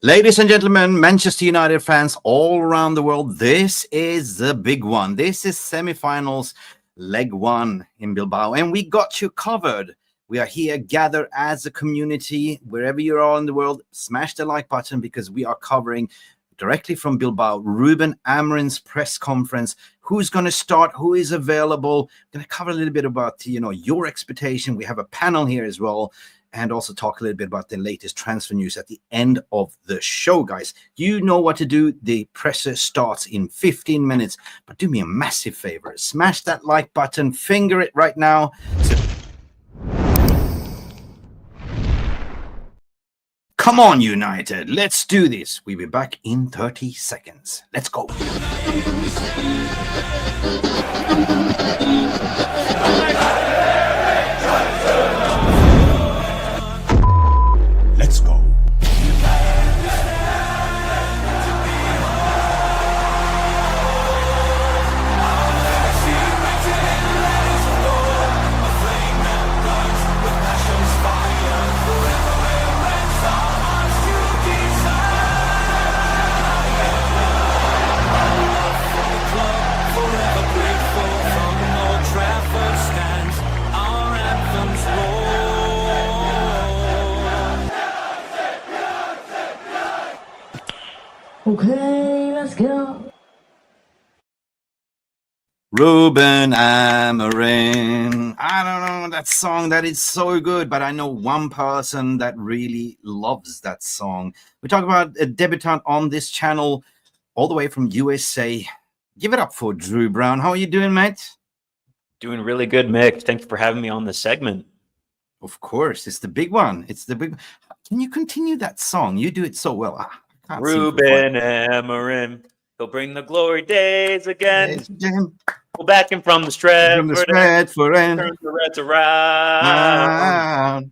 Ladies and gentlemen, Manchester United fans all around the world, this is the big one. This is semi-finals, leg one in Bilbao, and we got you covered. We are here gathered as a community. Wherever you are in the world, smash the like button because we are covering directly from Bilbao, Ruben Amorim's press conference. Who's going to start? Who is available? Going to cover a little bit about, your expectation. We have a panel here as well. And also talk a little bit about the latest transfer news at the end of the show, guys. You know what to do. The presser starts in 15 minutes. But do me a massive favor. Smash that like button. Finger it right now. Come on, United. Let's do this. We'll be back in 30 seconds. Let's go. Let's go. Okay, let's go. Ruben Amorim. I don't know that song. That is so good, but I know one person that really loves that song. We talk about a debutant on this channel all the way from USA. Give it up for Drew Brown. How are you doing, mate? Doing really good, Mick. Thank you for having me on this segment. Of course. It's the big one. It's the big. Can you continue that song? You do it so well. Ruben Amorim, he'll bring the glory days again. Go back and from the Stratford turn the Reds around.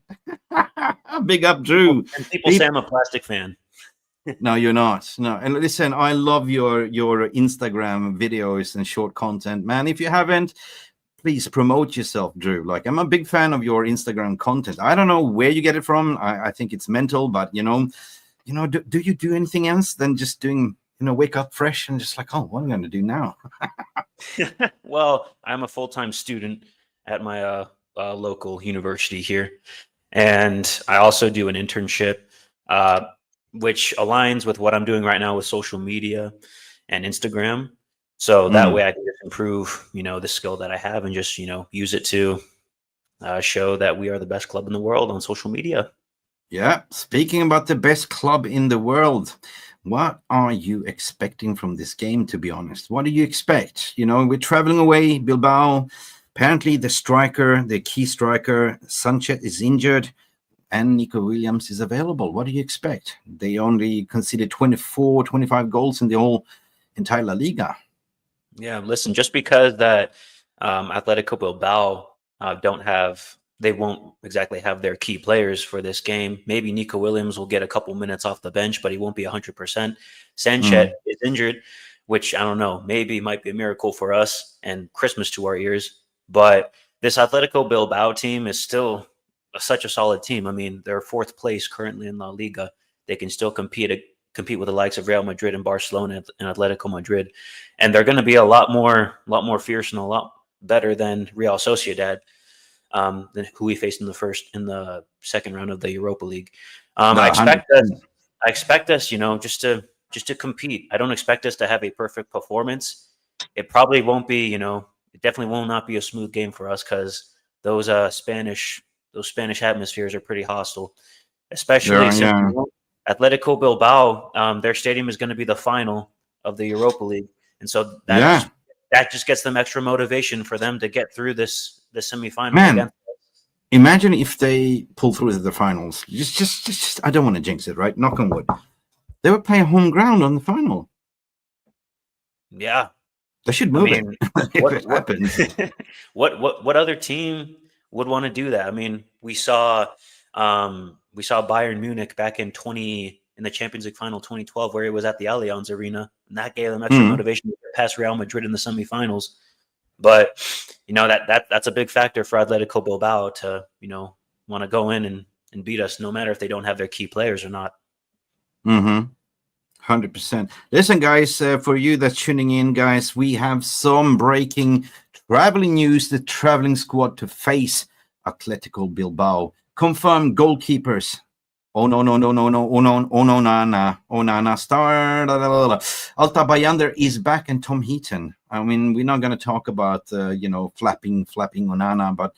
Big up, Drew. And people say I'm a plastic fan. No, you're not. No, and listen, I love your Instagram videos and short content, man. If you haven't, please promote yourself, Drew. Like, I'm a big fan of your Instagram content. I don't know where you get it from. I think it's mental, but do you do anything else than just doing, wake up fresh and just like, oh, what am I going to do now? Well, I'm a full-time student at my local university here. And I also do an internship, which aligns with what I'm doing right now with social media and Instagram. So that way I can just improve, the skill that I have and just, use it to show that we are the best club in the world on social media. Yeah, speaking about the best club in the world, what are you expecting from this game, to be honest? What do you expect? We're traveling away, Bilbao. Apparently, the key striker, Sanchez, is injured, and Nico Williams is available. What do you expect? They only conceded 25 goals in the whole entire La Liga. Yeah, listen, just because that Athletic Bilbao they won't exactly have their key players for this game. Maybe Nico Williams will get a couple minutes off the bench, but he won't be 100%. Sanchez is injured, which I don't know, maybe might be a miracle for us and Christmas to our ears. But this Atletico Bilbao team is still such a solid team. I mean, they're fourth place currently in La Liga. They can still compete with the likes of Real Madrid and Barcelona and Atletico Madrid. And they're going to be a lot more fierce and a lot better than Real Sociedad. Who we faced in the second round of the Europa League. I expect us, just to compete. I don't expect us to have a perfect performance. It probably won't be, it definitely will not be a smooth game for us because those Spanish atmospheres are pretty hostile, especially since Atletico Bilbao, their stadium is going to be the final of the Europa League, and so that just gets them extra motivation for them to get through the semifinal. Man, imagine if they pull through to the finals. Just I don't want to jinx it, right? Knock on wood. They would play home ground on the final. Yeah, they should move it. If it happens. What other team would want to do that? I mean, we saw Bayern Munich back in the Champions League final 2012, where it was at the Allianz Arena, and that gave them extra motivation to get past Real Madrid in the semifinals. But that's a big factor for Atletico Bilbao to want to go in and beat us, no matter if they don't have their key players or not. Mm-hmm. 100%. Listen, guys, for you that's tuning in, guys, we have some breaking traveling news. The traveling squad to face Atletico Bilbao. Confirmed goalkeepers. Oh, no, no, no, no, no. Oh, no, oh, no, Nana. Oh, Nana. Star. Alta Bayander is back, and Tom Heaton. I mean, we're not going to talk about, flapping Onana, but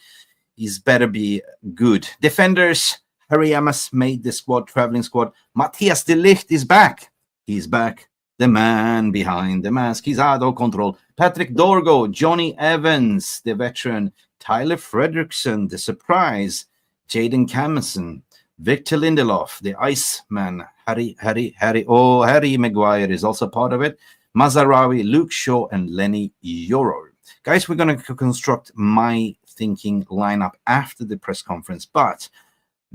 he's better be good. Defenders. Harry Amas made the squad, traveling squad. Matthias de Ligt is back. He's back. The man behind the mask. He's out of control. Patrick Dorgo, Johnny Evans, the veteran. Tyler Fredrickson, the surprise. Jaden Camerson, Victor Lindelof, the Iceman. Harry Maguire is also part of it. Mazarawi, Luke Shaw, and Lenny Yoro. Guys, we're going to construct my thinking lineup after the press conference. But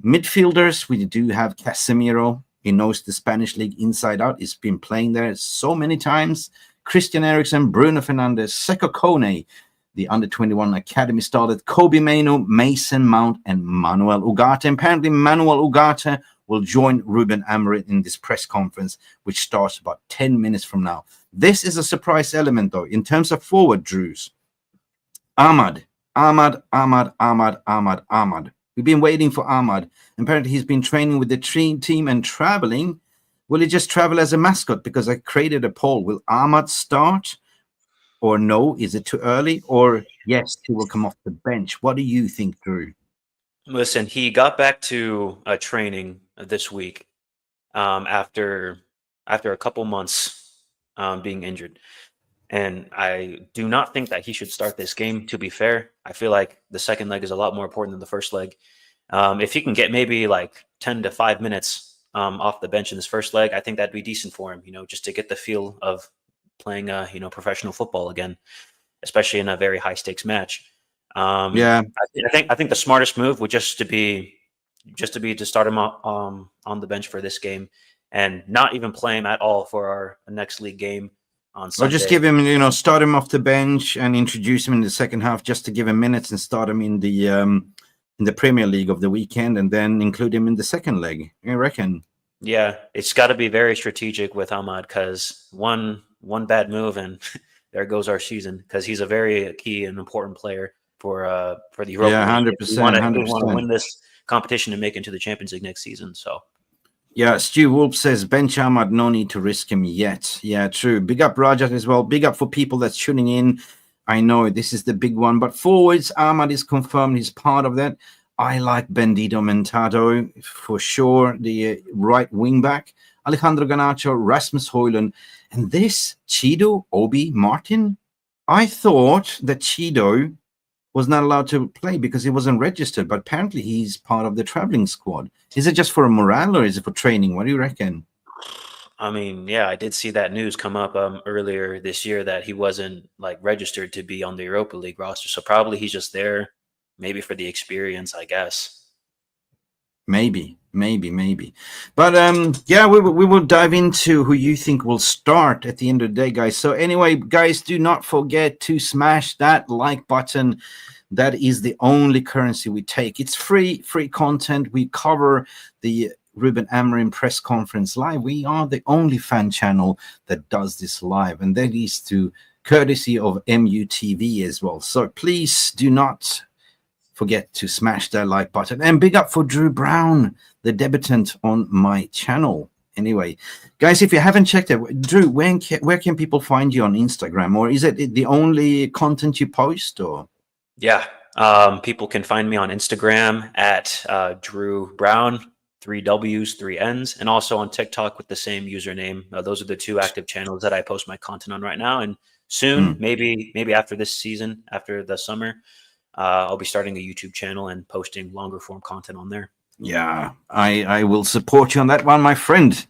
midfielders, we do have Casemiro. He knows the Spanish league inside out. He's been playing there so many times. Christian Eriksen, Bruno Fernandes, Seko Kone, the under-21 academy started, Kobe Maino, Mason Mount, and Manuel Ugarte. Apparently, Manuel Ugarte will join Ruben Amorim in this press conference, which starts about 10 minutes from now. This is a surprise element, though. In terms of forward, Drews, Ahmad. We've been waiting for Ahmad. Apparently, he's been training with the team and traveling. Will he just travel as a mascot? Because I created a poll. Will Ahmad start or no? Is it too early? Or yes, he will come off the bench. What do you think, Drew? Listen, he got back to training this week after a couple months being injured. And I do not think that he should start this game, to be fair. I feel like the second leg is a lot more important than the first leg. If he can get maybe like 10 to 5 minutes off the bench in this first leg, I think that'd be decent for him, just to get the feel of playing, professional football again, especially in a very high stakes match. I think the smartest move would just to be to start him on the bench for this game and not even play him at all for our next league game on Sunday. Or just give him, start him off the bench and introduce him in the second half just to give him minutes and start him in the Premier League of the weekend and then include him in the second leg. I reckon. Yeah, it's got to be very strategic with Ahmad because one bad move and there goes our season because he's a very key and important player for the Europa. Yeah, 100%. We want to win this competition and make it into the Champions League next season. So. Yeah, Stu Wolf says, bench Ahmad, no need to risk him yet. Yeah, true. Big up Rajat as well. Big up for people that's tuning in. I know this is the big one. But forwards, Ahmad is confirmed. He's part of that. I like Bendido Mentado for sure. The right wing back. Alejandro Garnacho, Rasmus Højlund. And this, Chido Obi Martin. I thought that Chido was not allowed to play because he wasn't registered, but apparently he's part of the traveling squad. Is it just for a morale or is it for training? What do you reckon? I mean, yeah, I did see that news come up earlier this year that he wasn't registered to be on the Europa League roster. So probably he's just there, maybe for the experience, I guess. Maybe. But yeah, we will dive into who you think will start at the end of the day, guys. So anyway, guys, do not forget to smash that like button. That is the only currency we take. It's free content. We cover the Ruben Amorim press conference live. We are the only fan channel that does this live, and that is to courtesy of MUTV as well. So please do not forget to smash that like button. And big up for Drew Brown, the debutant on my channel. Anyway, guys, if you haven't checked it, Drew, where can people find you on Instagram? Or is it the only content you post? Or yeah, people can find me on Instagram at Drew Brown, 3 W's, 3 N's, and also on TikTok with the same username. Those are the 2 active channels that I post my content on right now. And soon, maybe after this season, after the summer, I'll be starting a YouTube channel and posting longer form content on there. Yeah, I will support you on that one, my friend.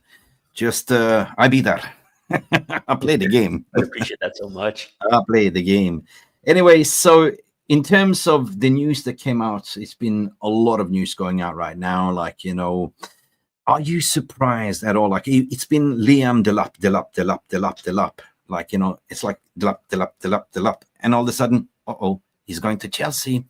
Just I be there. I play the game. I appreciate that so much. I play the game. Anyway, so in terms of the news that came out, it's been a lot of news going out right now. Are you surprised at all? It's been Liam Delap. It's like Delap. And all of a sudden, he's going to Chelsea.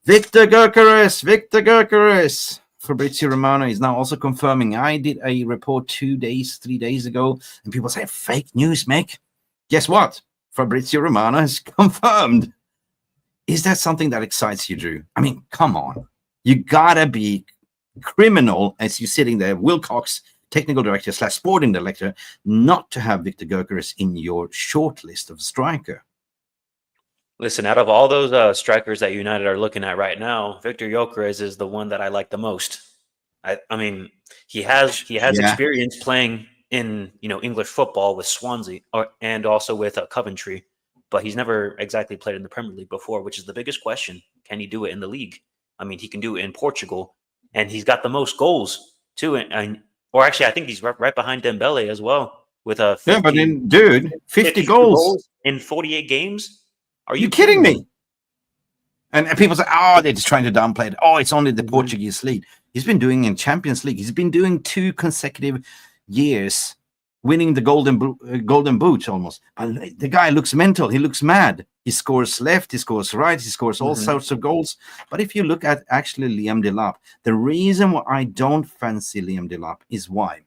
Victor Gyökeres. Fabrizio Romano is now also confirming. I did a report 3 days ago, and people say fake news, Mick. Guess what? Fabrizio Romano has confirmed. Is that something that excites you, Drew? I mean, come on. You gotta be criminal as you're sitting there, Wilcox, technical director / sporting director, not to have Victor Gyökeres in your short list of striker. Listen, out of all those strikers that United are looking at right now, Victor Gyökeres is the one that I like the most. I mean, he has experience playing in English football with Swansea and also with Coventry, but he's never exactly played in the Premier League before, which is the biggest question. Can he do it in the league? I mean, he can do it in Portugal, and he's got the most goals too. Or actually, I think he's right behind Dembele as well with 50, yeah, but then, dude, 50 goals in 48 games. Are you kidding me? And people say, oh, they're just trying to downplay it. Oh, it's only the Portuguese league. He's been doing in Champions League. He's been doing 2 consecutive years, winning the golden boot almost. But the guy looks mental. He looks mad. He scores left. He scores right. He scores all sorts of goals. But if you look at actually Liam Delap, the reason why I don't fancy Liam Delap is why.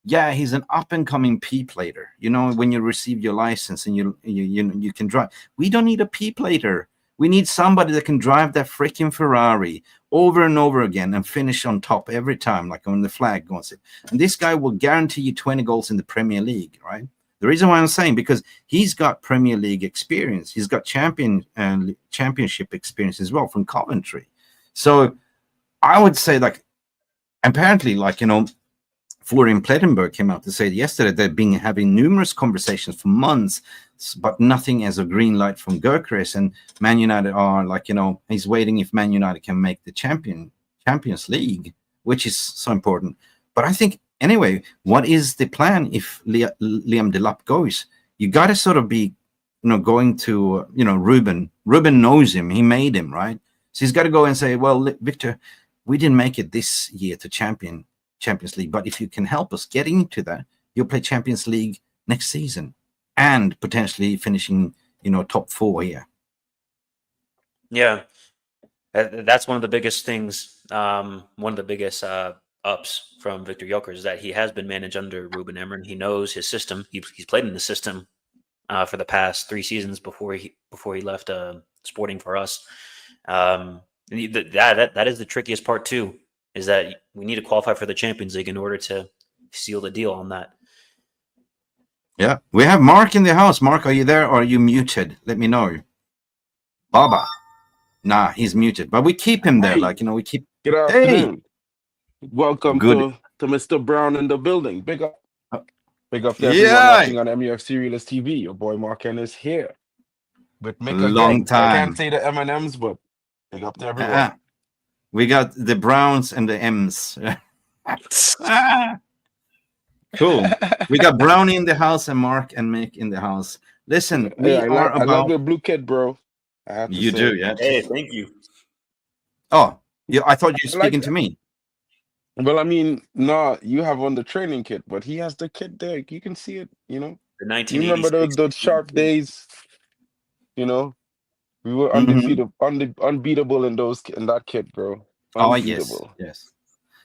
Yeah, he's an up-and-coming P-plater. When you receive your license and you can drive. We don't need a P-plater. We need somebody that can drive that freaking Ferrari over and over again and finish on top every time, like when the flag goes in. And this guy will guarantee you 20 goals in the Premier League, right? The reason why I'm saying, because he's got Premier League experience. He's got championship experience as well from Coventry. So I would say, apparently, Florian Plettenberg came out to say yesterday they've been having numerous conversations for months, but nothing as a green light from Gyökeres. And Man United are he's waiting if Man United can make the Champions League, which is so important. But I think, anyway, what is the plan if Liam Delap goes? You got to sort of be, going to, Ruben. Ruben knows him. He made him, right? So he's got to go and say, well, Victor, we didn't make it this year to Champions League, but if you can help us get into that, you'll play Champions League next season and potentially finishing, top 4 here. Yeah, that's one of the biggest things. One of the biggest ups from Victor Gyökeres is that he has been managed under Ruben Amorim. He knows his system. He's played in the system for the past 3 seasons before he left Sporting for us. That is the trickiest part too. Is that we need to qualify for the Champions League in order to seal the deal on that. Yeah, we have Mark in the house. Mark, are you there or are you muted? Let me know. Baba. Nah, he's muted. But we keep him there. We keep... Good afternoon. Hey. Welcome to Mr. Brown in the building. Big up. Big up to everyone watching on MUFC RealistTV. Your boy Mark N is here. With Mick long time. I can't say the M&Ms, but big up to everyone. We got the Browns and the M's. Cool. We got Brownie in the house and Mark and Mick in the house. Listen, I love your blue kid, bro. You do, yeah. Hey, thank you. Oh, I thought you were speaking to me. Well, I mean, no, you have on the training kit, but he has the kit there. You can see it, The You remember those sharp days, We were undefeated, unbeatable in that kit, bro. Unbeatable. Oh, yes.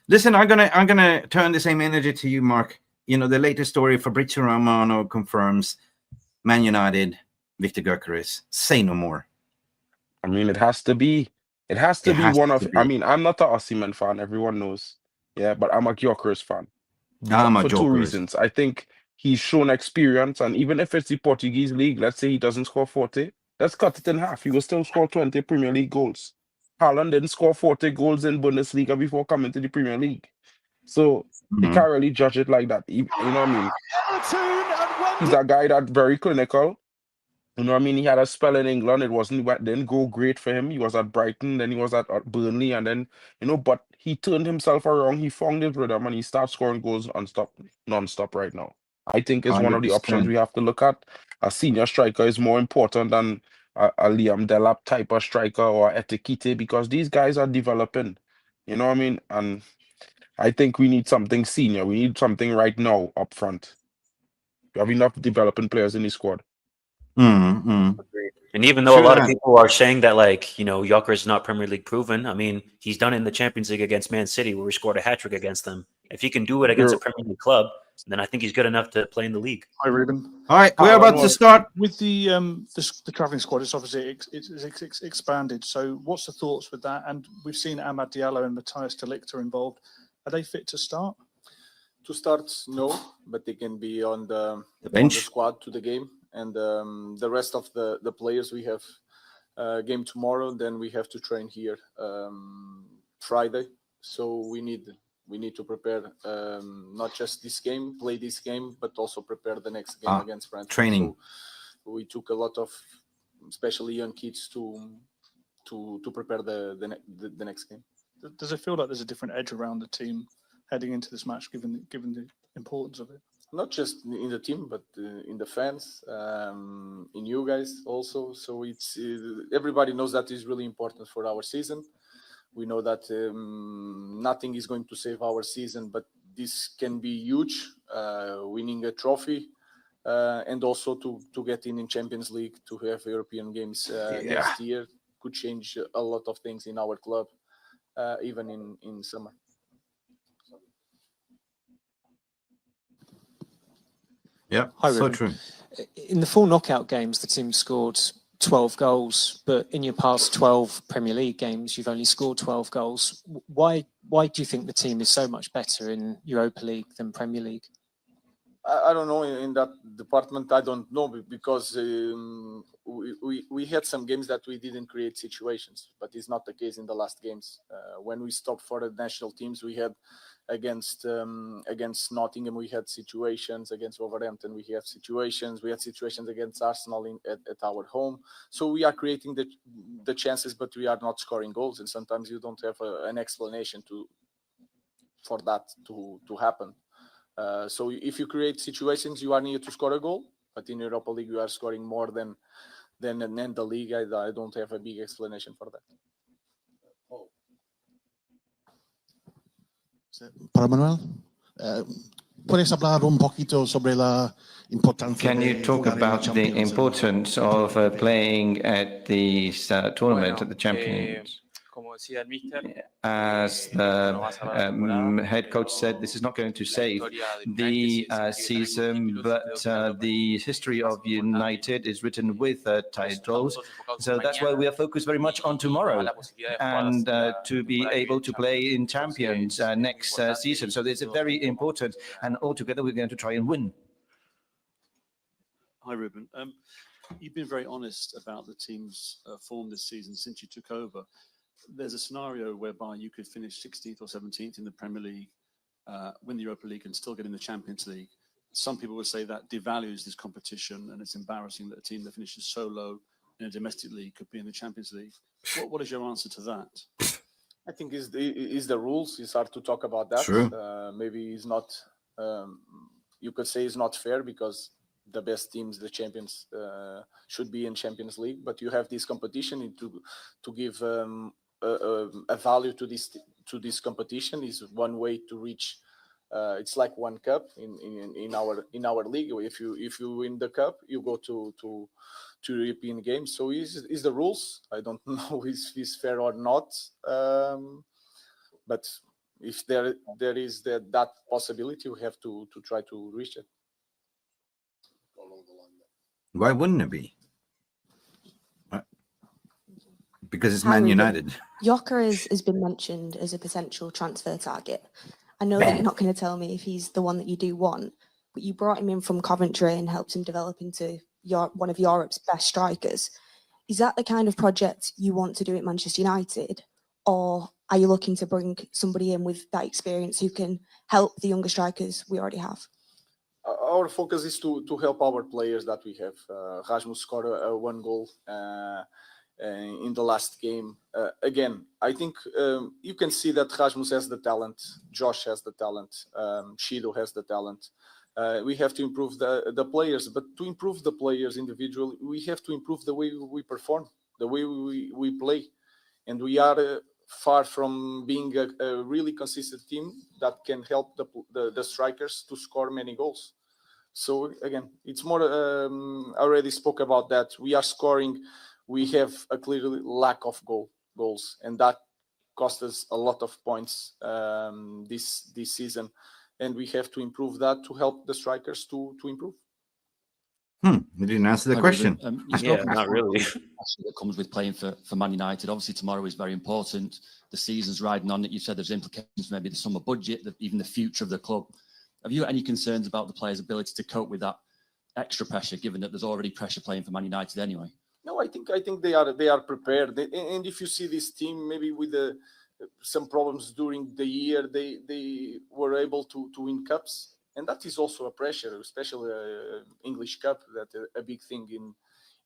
Listen, I'm gonna turn the same energy to you, Mark. The latest story, Fabrizio Romano confirms Man United, Victor Gyökeres. Say no more. I mean, it has to be. It has to be one of. I mean, I'm not an Osimhen fan. Everyone knows. Yeah, but I'm a Gyökeres fan. For 2 reasons. I think he's shown experience, and even if it's the Portuguese league, let's say he doesn't score 40. Let's cut it in half. He will still score 20 Premier League goals. Haaland didn't score 40 goals in Bundesliga before coming to the Premier League. So you can't really judge it like that. You know what I mean? He's a guy that's very clinical. You know what I mean? He had a spell in England. Didn't go great for him. He was at Brighton, then he was at Burnley, and then, but he turned himself around. He found his rhythm, and he starts scoring goals non-stop right now. I think it's 100%. One of the options we have to look at. A senior striker is more important than a Liam Delap type of striker or Etiquette, because these guys are developing. You know what I mean? And I think we need something senior. We need something right now up front. We have enough developing players in the squad. And even though a lot of people are saying that, like, you know, Joker is not Premier League proven, I mean, he's done it in the Champions League against Man City, where we scored a hat-trick against them. If he can do it against a Premier League club, then I think he's good enough to play in the league. Hi, Ruben. All right, we're about to start. With the travelling squad, it's obviously it's expanded. So what's the thoughts with that? And we've seen AMAD Diallo and Matthias de Ligt are involved. Are they fit to start? To start, no, but they can be on the bench, on the squad to the game. And the rest of the players, we have game tomorrow. Then we have to train here Friday. So we need to prepare not just this game, play this game, but also prepare the next game against France. Training. So we took a lot of, especially young kids, to prepare the next game. Does it feel like there's a different edge around the team heading into this match, given the importance of it? Not just in the team, but in the fans, in you guys also. So it's everybody knows that is really important for our season. We know that nothing is going to save our season, but this can be huge, winning a trophy, and also to get in Champions League, to have European games next year could change a lot of things in our club, even in summer. Yeah, Hi, so Ruben. true. In the 4 knockout games, the team scored 12 goals, but in your past 12 Premier League games, you've only scored 12 goals. Why do you think the team is so much better in Europa League than Premier League? I don't know in that department. I don't know because we had some games that we didn't create situations, but it's not the case in the last games. When we stopped for the national teams, we had against Nottingham, we had situations. Against Wolverhampton, we had situations. We had situations against Arsenal at our home. So we are creating the chances, but we are not scoring goals. And sometimes you don't have an explanation for that to happen. So if you create situations, you are near to score a goal. But in Europa League, you are scoring more than in the league. I don't have a big explanation for that. Para Manuel, ¿puedes hablar un poquito sobre la importancia? Can you talk about the importance of playing at the tournament, at the Champions? As the head coach said, this is not going to save the season, but the history of United is written with titles. So that's why we are focused very much on tomorrow and to be able to play in Champions next season. So this is very important, and altogether we're going to try and win. Hi, Ruben. You've been very honest about the team's form this season since you took over. There's a scenario whereby you could finish 16th or 17th in the Premier League, win the Europa League and still get in the Champions League. Some people would say that devalues this competition, and it's embarrassing that a team that finishes so low in a domestic league could be in the Champions League. What is your answer to that? I think is the rules. It's hard to talk about that. True. Maybe it's not, you could say it's not fair because the best teams, the champions, should be in Champions League, but you have this competition to give a value to this competition is one way to reach. It's like one cup in our league. If you win the cup, you go to European games. So is the rules. I don't know if it's fair or not, but if there is that possibility, we have to try to reach it. Why wouldn't it be? Because it's Man United. Joker has been mentioned as a potential transfer target. I know that you're not going to tell me if he's the one that you do want, but you brought him in from Coventry and helped him develop into one of Europe's best strikers. Is that the kind of project you want to do at Manchester United? Or are you looking to bring somebody in with that experience who can help the younger strikers we already have? Our focus is to help our players that we have. Rasmus scored one goal in the last game. Again, I think you can see that Rasmus has the talent, Josh has the talent, Shido has the talent. We have to improve the players, but to improve the players individually, we have to improve the way we perform, the way we play. And we are far from being a really consistent team that can help the strikers to score many goals. So again, it's more. I already spoke about that. We are scoring. We have a clear lack of goals, and that cost us a lot of points this season, and we have to improve that to help the strikers to improve. You didn't answer the question. Yeah, not really. That comes with playing for Man United. Obviously, tomorrow is very important. The season's riding on it. You said there's implications, maybe the summer budget, even the future of the club. Have you got any concerns about the players' ability to cope with that extra pressure, given that there's already pressure playing for Man United anyway? No, I think they are prepared. And if you see this team, maybe with some problems during the year, they were able to win cups. And that is also a pressure, especially English Cup, that a big thing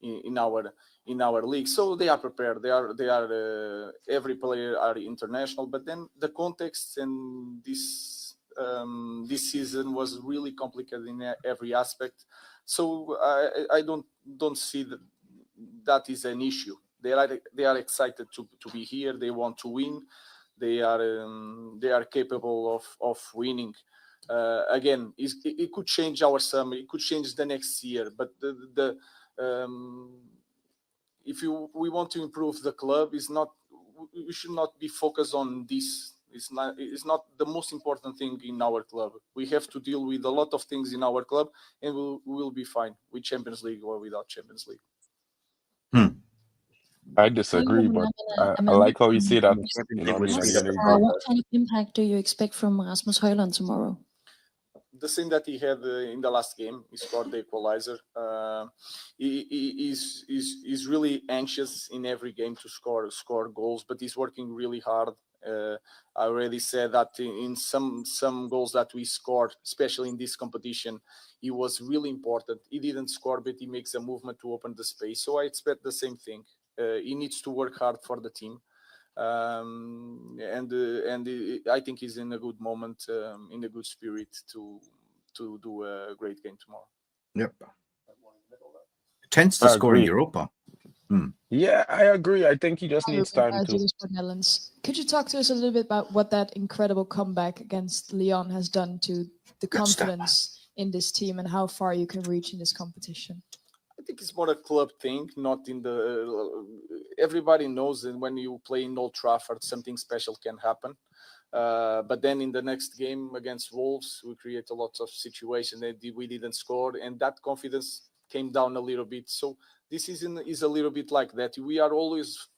in our league. So they are prepared. They are every player are international. But then the context and this season was really complicated in every aspect. So I don't see that is an issue. They are excited to be here. They want to win. They are capable of winning. Again, it could change our summer. It could change the next year. But if we want to improve the club, we should not be focused on this. It's not the most important thing in our club. We have to deal with a lot of things in our club, and we'll be fine with Champions League or without Champions League. I disagree, but I like how you say that. What kind of impact do you expect from Rasmus Højlund tomorrow? The same that he had in the last game. He scored the equalizer. He is really anxious in every game to score goals, but he's working really hard. I already said that in some goals that we scored, especially in this competition, he was really important. He didn't score, but he makes a movement to open the space. So I expect the same thing. He needs to work hard for the team. And I think he's in a good moment, in a good spirit to do a great game tomorrow. Yep. Tends to score in Europa. Yeah, I agree. I think he just needs time to. Could you talk to us a little bit about what that incredible comeback against Lyon has done to the confidence in this team and how far you can reach in this competition? I think it's more a club thing, not in the. Everybody knows that when you play in Old Trafford, something special can happen. But then in the next game against Wolves, we create a lot of situations that we didn't score, and that confidence came down a little bit. So this season is a little bit like that. We are always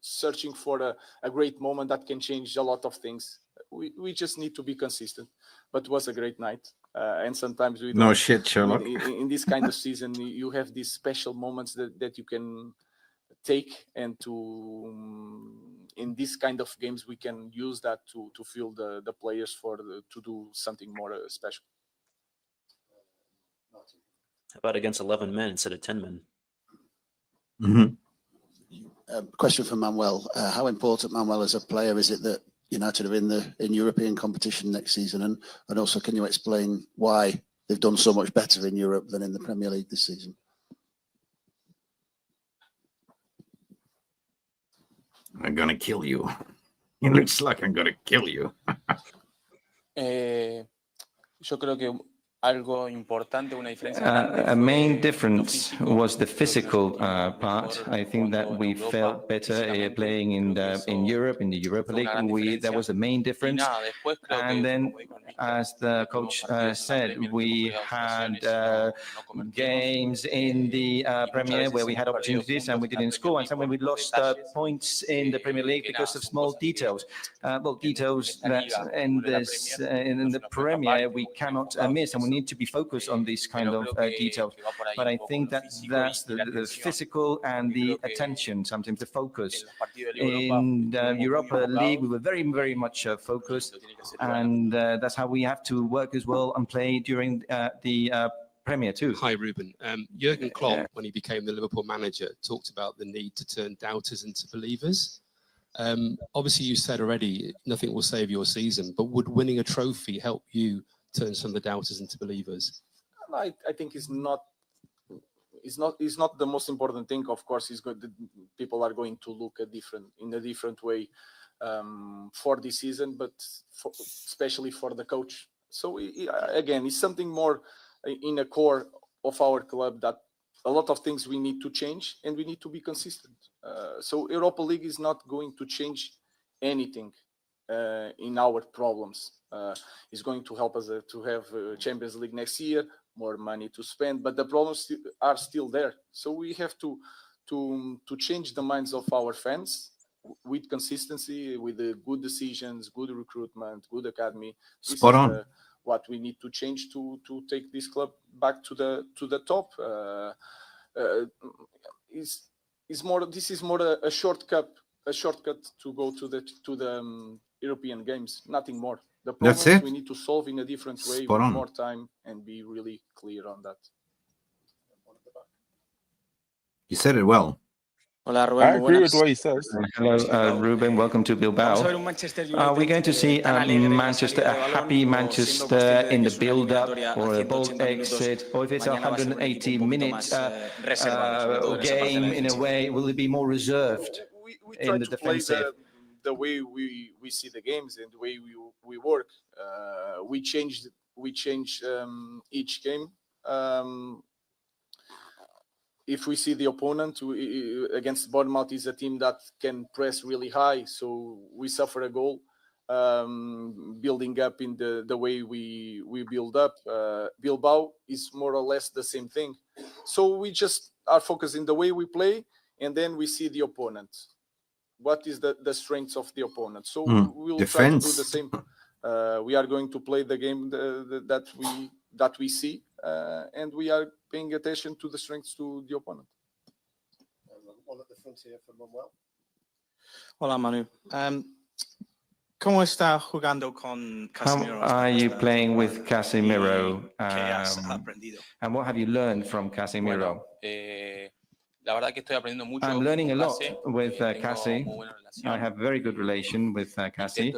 searching for a great moment that can change a lot of things. We just need to be consistent. But it was a great night. And sometimes we no shit, Sherlock. In this kind of season, you have these special moments that you can take, and in this kind of games we can use that to fuel the players to do something more special. How about against 11 men instead of 10 men? Question for Manuel. How important, Manuel, as a player, is it that United are in European competition next season? And also, can you explain why they've done so much better in Europe than in the Premier League this season? I'm going to kill you. It looks like I'm going to kill you. Yo creo que algo importante, una diferencia. A main difference was the physical part. I think that we felt better playing in Europe, in the Europa League. That was the main difference. And then, as the coach said, we had games in the Premier where we had opportunities and we didn't score. And somewhere we lost points in the Premier League because of small details. Details that in the Premier we cannot miss, and we need to be focused on these kind of details. But I think that's the physical and the attention, sometimes the focus. In the Europa League, we were very, very much focused, and that's how we have to work as well and play during the Premier too. Hi, Ruben. Jurgen Klopp, when he became the Liverpool manager, talked about the need to turn doubters into believers. Obviously, you said already nothing will save your season, but would winning a trophy help you turn some of the doubters into believers? I think it's not the most important thing. Of course, people are going to look in a different way for this season, but especially for the coach. So again, it's something more in a core of our club that a lot of things we need to change, and we need to be consistent. So Europa League is not going to change anything in our problems. It's going to help us to have Champions League next year, more money to spend, but the problems are still there. So we have to change the minds of our fans with consistency, with the good decisions, good recruitment, good academy. This Spot is on. what we need to change to take this club back to the top. Is more. This is more a shortcut to go to the European games. Nothing more. The That's problems it. we need to solve in a different way Spot with on. more time and be really clear on that. You said it well. I agree with what he says. Hello, Ruben. Welcome to Bilbao. We're going to see Manchester, a happy Manchester in the build-up or a bold exit, or if it's a 180-minute game in a way, will it be more reserved in the defensive? The way we see the games and the way we work. We changed each game. If we see the opponent against Bournemouth is a team that can press really high, so we suffer a goal. Building up in the way we build up. Bilbao is more or less the same thing. So we just are focusing the way we play, and then we see the opponent. What is the strengths of the opponent? So we'll try to do the same. We are going to play the game that we see, and we are paying attention to the strengths to the opponent. One at the front here from Manuel. Hola, Manu. ¿Cómo está jugando con Casemiro? How are you playing with Casemiro? And what have you learned from Casemiro? I'm learning a lot with Casi. I have a very good relation with Casi.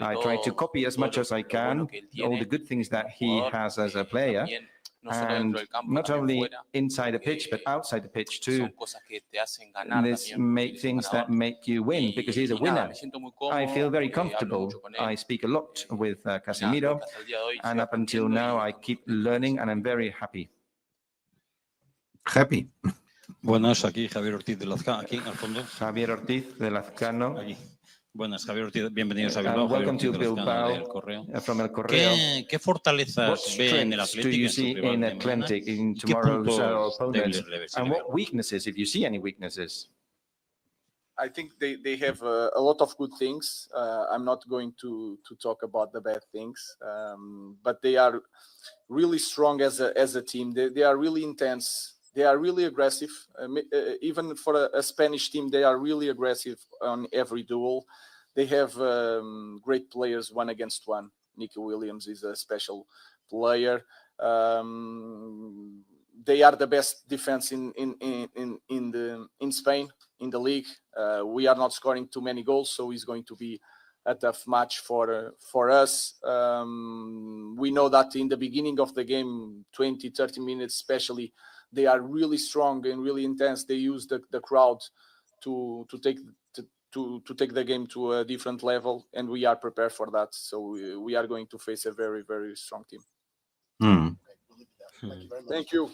I try to copy as much as I can all the good things that he has as a player, and not only inside the pitch but outside the pitch too. This make things that make you win, because he's a winner. I feel very comfortable. I speak a lot with Casemiro, and up until now I keep learning, and I'm very happy. Happy. Buenas, aquí Javier Ortiz de Lazcano, aquí al fondo. Javier Ortiz de Lazcano. Allí. Buenas, Javier Ortiz, bienvenidos a Bilbao. Welcome to Bilbao from El Correo. ¿Qué fortalezas ve en el do you see in Athletic in tomorrow's opponent? And what weaknesses, if you see any weaknesses? I think they have a lot of good things. I'm not going to talk about the bad things, but they are really strong as a team. They are really intense. They are really aggressive. Even for a Spanish team, they are really aggressive on every duel. They have great players one against one. Nico Williams is a special player. They are the best defense in Spain, in the league. We are not scoring too many goals, so it's going to be a tough match for us. We know that in the beginning of the game, 20-30 minutes especially, they are really strong and really intense. They use the crowd to take the game to a different level, and we are prepared for that. So we are going to face a very, very strong team. Thank you.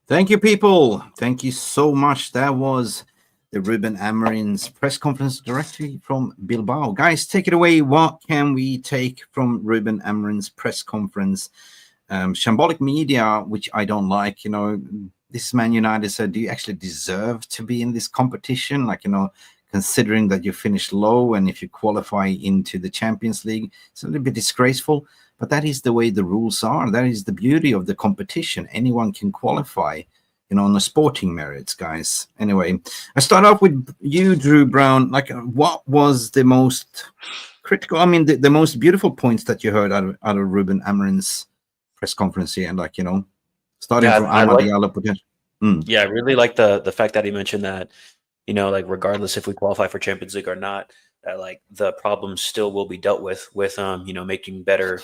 Thank you, people. Thank you so much. That was the Ruben Amorim's press conference directly from Bilbao. Guys, take it away. What can we take from Ruben Amorim's press conference? Shambolic media, which I don't like, this Man United said, do you actually deserve to be in this competition? Considering that you finished low, and if you qualify into the Champions League, it's a little bit disgraceful, but that is the way the rules are. That is the beauty of the competition. Anyone can qualify, on the sporting merits, guys. Anyway, I start off with you, Drew Brown. What was the most critical, the most beautiful points that you heard out of Ruben Amorim's press conference here, and starting from AMAD Diallo potential. Yeah, I really like the fact that he mentioned that, regardless if we qualify for Champions League or not, that the problems still will be dealt with making better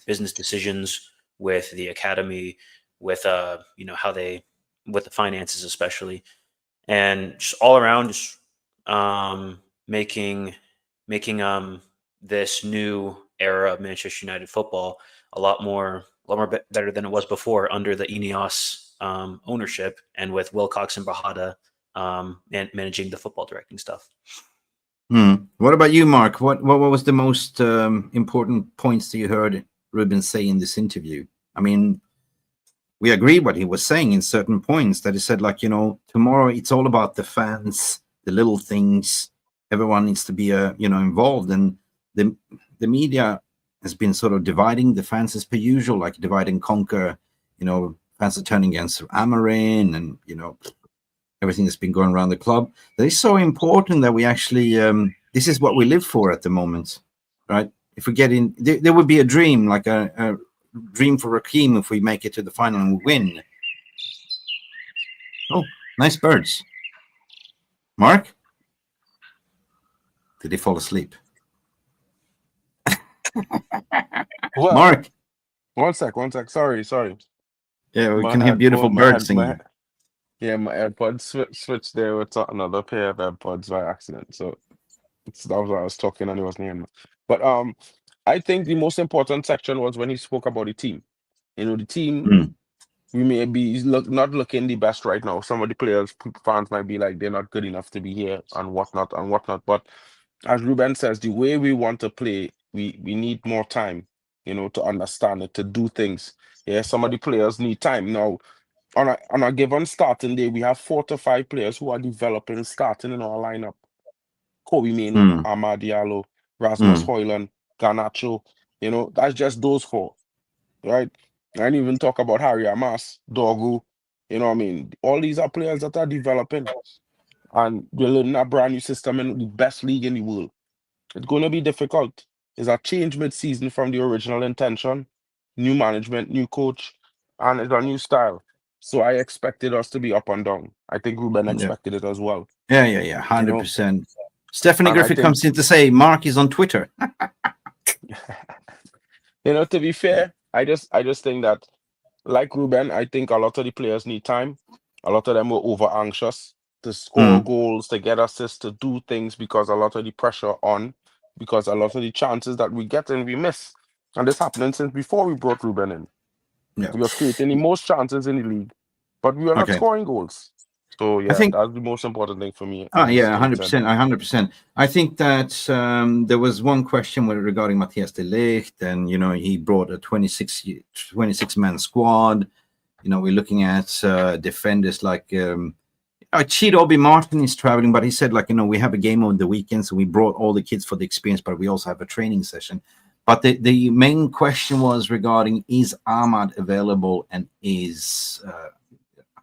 business decisions with the academy, with how they, with the finances especially, and just all around just making this new era of Manchester United football a lot more better than it was before under the Ineos ownership, and with Wilcox and Bahada and managing the football directing stuff. What about you, Mark? What was the most important points that you heard Ruben say in this interview? I mean, we agree what he was saying in certain points, that he said, like, you know, tomorrow it's all about the fans, the little things. Everyone needs to be, involved. And the media has been sort of dividing the fans as per usual, like divide and conquer. You know, fans are turning against Amorim, and, you know, everything that's been going around the club. That is so important that we actually, this is what we live for at the moment, right? If we get in, there would be a dream, like a dream for Raheem if we make it to the final and we win. Oh, nice birds. Mark? Did he fall asleep? Well, Mark? One sec. Sorry. Yeah, we can hear beautiful birds singing. My AirPods switched there with another pair of AirPods by accident. So that was why I was talking and he wasn't hearing me. But I think the most important section was when he spoke about the team. You know, the team, we may be not looking the best right now. Some of the players, fans might be like, they're not good enough to be here and whatnot. But as Ruben says, the way we want to play, we need more time, you know, to understand it, to do things. Yeah, some of the players need time. Now, on a given starting day, we have 4 to 5 players who are developing, starting in our lineup. Kobe Mainoo, AMAD Diallo, Rasmus Højlund, Garnacho. You know, that's just those 4, right? I didn't even talk about Harry Amas, Dorgu. You know what I mean? All these are players that are developing. And we're learning a brand new system in the best league in the world. It's going to be difficult. It's a change mid-season from the original intention. New management, new coach, and it's a new style. So I expected us to be up and down. I think Ruben expected it as well. Yeah, 100%. Stephanie Griffith comes in to say Mark is on Twitter. You know, to be fair, I just think that, like Ruben, I think a lot of the players need time. A lot of them were over anxious to score goals, to get assists, to do things, because a lot of the pressure on, because a lot of the chances that we get and we miss. And this happening since before we brought Ruben in. Yeah. We were creating the most chances in the league, but we were not scoring goals. So yeah, that's the most important thing for me. 100%. I think that there was one question regarding Matthias de Ligt, and you know, he brought a 26-man squad. You know, we're looking at defenders like Chido Obi Martin is traveling, but he said, like, you know, we have a game on the weekend, so we brought all the kids for the experience, but we also have a training session. But the main question was regarding, is AMAD available, and is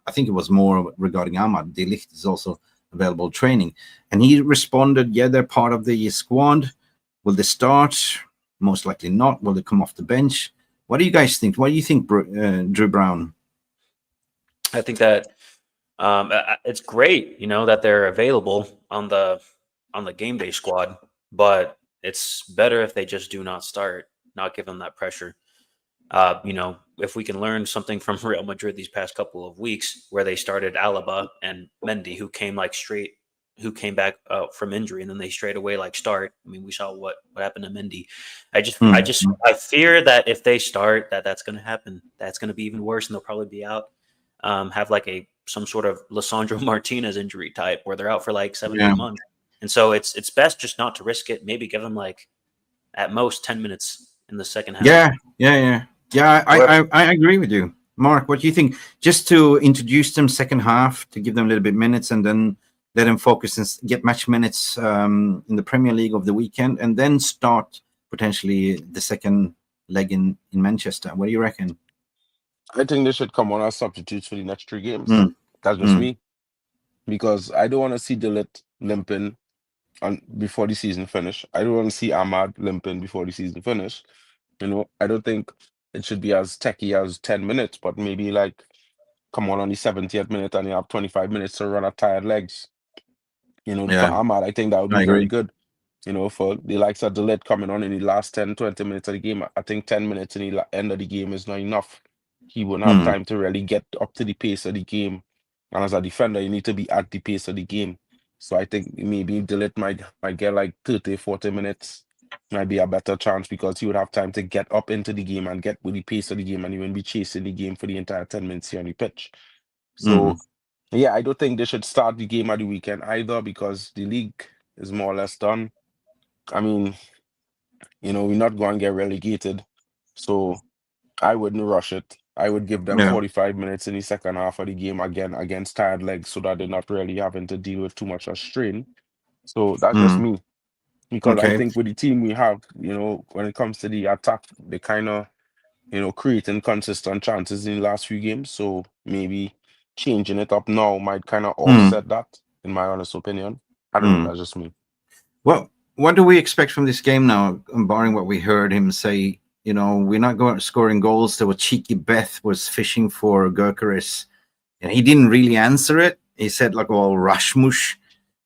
I think it was more regarding AMAD. De Ligt is also available training. And he responded, yeah, they're part of the squad. Will they start? Most likely not. Will they come off the bench? What do you guys think? What do you think, Drew Brown? I think that it's great, you know, that they're available on the game day squad, but it's better if they just do not start, not give them that pressure. You know, if we can learn something from Real Madrid these past couple of weeks, where they started Alaba and Mendy, who came back from injury, and then they straight away start. I mean, we saw what happened to Mendy. I fear that if they start, that's going to happen. That's going to be even worse, and they'll probably be out. Have some sort of Lisandro Martinez injury type, where they're out for 7-8 months. And so it's best just not to risk it. Maybe give them at most 10 minutes in the second half. Yeah, I agree with you. Mark, what do you think? Just to introduce them second half, to give them a little bit minutes, and then let them focus and get match minutes in the Premier League of the weekend, and then start potentially the second leg in Manchester. What do you reckon? I think they should come on as substitutes for the next 3 games. That's just me. Because I don't want to see De Ligt limping before the season finish. I don't want to see AMAD limping before the season finish. You know, I don't think it should be as techy as 10 minutes, but maybe come on the 70th minute and you have 25 minutes to run at tired legs. You know, for AMAD, I think that would be very good. You know, for the likes of De Ligt coming on in the last 10, 20 minutes of the game, I think 10 minutes in the end of the game is not enough. He wouldn't have time to really get up to the pace of the game. And as a defender, you need to be at the pace of the game. So I think maybe De Ligt might get 30, 40 minutes might be a better chance because he would have time to get up into the game and get with the pace of the game, and he wouldn't be chasing the game for the entire 10 minutes here on the pitch. So, yeah, I don't think they should start the game at the weekend either because the league is more or less done. I mean, we're not going to get relegated. So I wouldn't rush it. I would give them 45 minutes in the second half of the game again against tired legs so that they're not really having to deal with too much of strain. So that's just me. Because I think with the team we have, when it comes to the attack, they kind of, creating consistent chances in the last few games. So maybe changing it up now might kind of offset that, in my honest opinion. I don't know. That's just me. Well, what do we expect from this game now, barring what we heard him say? We're not going scoring goals. There was cheeky Beth was fishing for Gyökeres, and he didn't really answer it. He said, like, well, Rasmus,